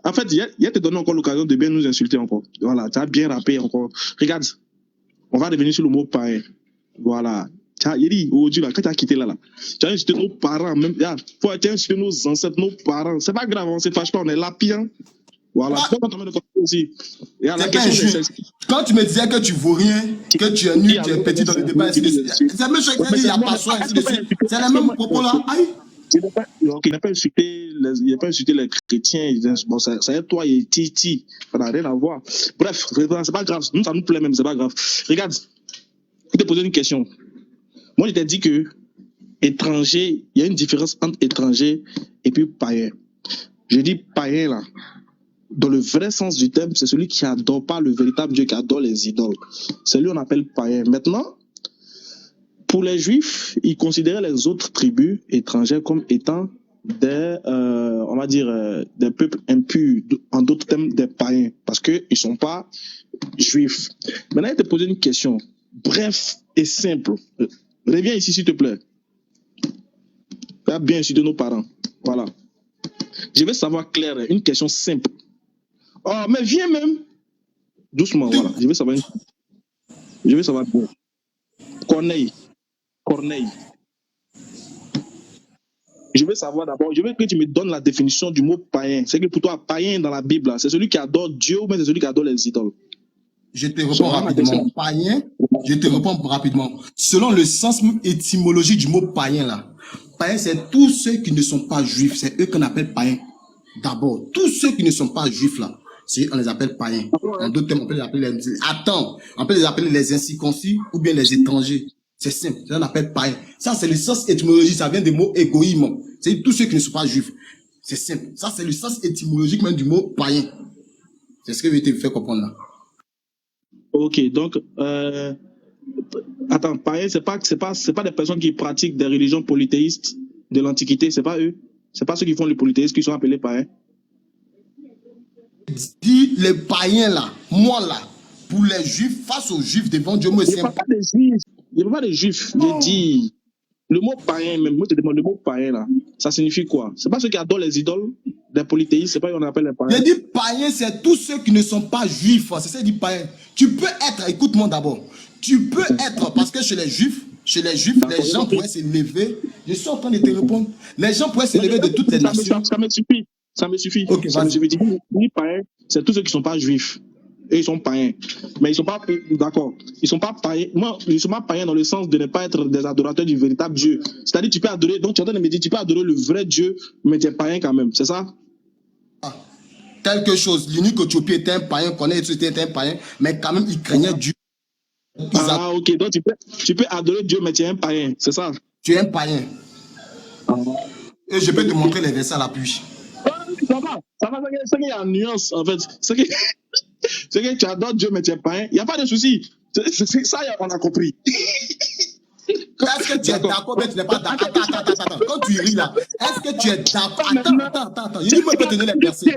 En fait, il te donné encore l'occasion de bien nous insulter encore. Voilà, tu as bien rappé encore. Regarde, on va revenir sur le mot païen. Voilà. Il dit, aujourd'hui, là, quand tu as quitté là, tu as insulté nos parents, même, tu as insulté nos ancêtres, nos parents. C'est pas grave, on ne se fâche pas, on est là, pire. Voilà, c'est pas quand on met aussi. La question, quand tu me disais que tu vaux rien, que tu es nul, tu es petit dans le débat, c'est la même chose qu'il n'y a pas soin, c'est la même propos là. Il n'a pas insulté les chrétiens. Bon, ça est toi et Titi. Ça n'a rien à voir. Bref, c'est pas grave. Nous, ça nous plaît même, c'est pas grave. Regarde, je te poser une question. Moi, je t'ai dit que étranger, il y a une différence entre étranger et puis païen. Je dis païen là. Dans le vrai sens du terme, c'est celui qui n'adore pas le véritable Dieu, qui adore les idoles. C'est lui qu'on appelle païen. Maintenant, pour les Juifs, ils considéraient les autres tribus étrangères comme étant des, on va dire, des peuples impurs, en d'autres termes, des païens, parce qu'ils ne sont pas Juifs. Maintenant, je vais te poser une question, bref et simple. Reviens ici, s'il te plaît. Fais bien insulter nos parents. Voilà. Je vais savoir clair, une question simple. Oh, mais viens même. Doucement, voilà. Je vais savoir bien. Corneille. Je veux savoir d'abord, je veux que tu me donnes la définition du mot païen. C'est que pour toi, païen dans la Bible, c'est celui qui adore Dieu ou bien c'est celui qui adore les idoles? Je te réponds rapidement. Païen, je te réponds rapidement. Selon le sens étymologique du mot païen là, païen c'est tous ceux qui ne sont pas juifs. C'est eux qu'on appelle païens. D'abord, tous ceux qui ne sont pas juifs là, on les appelle païens. En d'autres termes, on peut les appeler les incirconcis ou bien les étrangers. C'est simple, ça on appelle païen. Ça c'est le sens étymologique, ça vient des mots égoïsme. C'est tous ceux qui ne sont pas juifs. C'est simple. Ça c'est le sens étymologique même du mot païen. C'est ce que je vais te faire comprendre là. Ok, donc attends, païen, c'est pas des personnes qui pratiquent des religions polythéistes de l'Antiquité, c'est pas eux. C'est pas ceux qui font le polythéisme qui sont appelés païens. Dis les païens là, moi là, pour les juifs, face aux juifs devant Dieu, moi c'est pas des juifs. Il n'y a pas de juifs. Je dis, le mot païen, même, moi je te demande le mot païen là, ça signifie quoi? C'est pas ceux qui adorent les idoles? des polythéistes, c'est pas qu'on appelle les Je païens. dis païens, c'est tous ceux qui ne sont pas juifs. C'est ça, je dis païens. Tu peux être, écoute-moi d'abord. Tu peux être, parce que chez les juifs, les gens pourraient se lever. Je suis en train de te répondre. Les gens pourraient se lever de toutes les nations. Ça me suffit. Ça me suffit. Ok, Ça me vas-y. suffit. Les païens, c'est tous ceux qui sont pas juifs. Et ils sont païens. Mais ils sont pas, d'accord. Ils sont pas païens. Moi, ils sont pas païens dans le sens de ne pas être des adorateurs du véritable Dieu. C'est-à-dire, tu peux adorer, donc tu es en train de me dire, tu peux adorer le vrai Dieu, mais tu es païen quand même. C'est ça? Ah, quelque chose. L'unique Éthiopie était un païen, Corneille était un païen, mais quand même, il craignait Dieu. Ah, ok. Donc, tu peux adorer Dieu, mais tu es un païen. C'est ça? Tu es un païen. Ah. Et je peux te montrer les versets à l'appui. Ça va. C'est qu'il y a une nuance, en fait. C'est que tu adores Dieu, mais tu es païen. Il n'y a pas de souci. C'est ça, on a compris. Est-ce que tu es d'accord, mais tu n'es pas d'accord? Attends. Quand tu ris là, est-ce que tu es d'accord? Attends. Je dis, moi, je peux te donner les versets.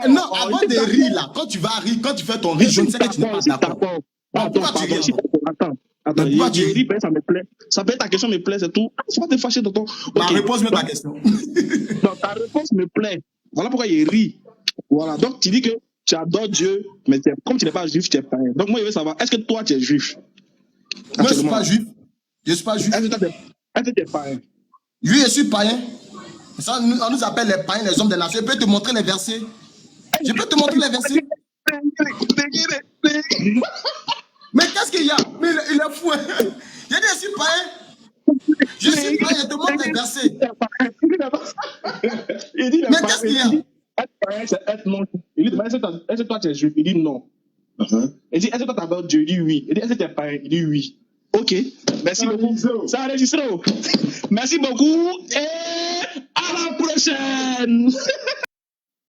Non, avant de rire là, quand tu vas rire, quand tu fais ton rire, je ne sais que tu n'es pas d'accord. Pourquoi tu ris? Attends, je ris, ça me plaît. Ça peut être ta question me plaît, c'est tout. Faut pas te fâcher, tonton. Ma réponse, mais ta question. Non, ta réponse me plaît. Voilà pourquoi il rit. Voilà. Donc, tu dis que tu adores Dieu, mais comme tu n'es pas juif, tu es païen. Donc, moi, je veux savoir, est-ce que toi, tu es juif? Moi, je ne suis pas juif. Je ne suis pas juif. Est-ce que tu es païen? Oui, je suis païen. Ça, on nous appelle les païens, les hommes des nations. Je peux te montrer les versets. Je peux te montrer les versets. Mais qu'est-ce qu'il y a? Mais il est fou. Je dis, je suis païen. Je suis païen, je te montre les versets. Mais qu'est-ce qu'il y a? Être païen, c'est être non. Il dit, est-ce que toi tu es juif? Il dit non. Il dit, est-ce que toi tu adores Dieu? Il dit oui. Il dit, est-ce que tu es païen? Il dit oui. Ok, merci beaucoup. Ça a enregistré. Merci beaucoup et à la prochaine.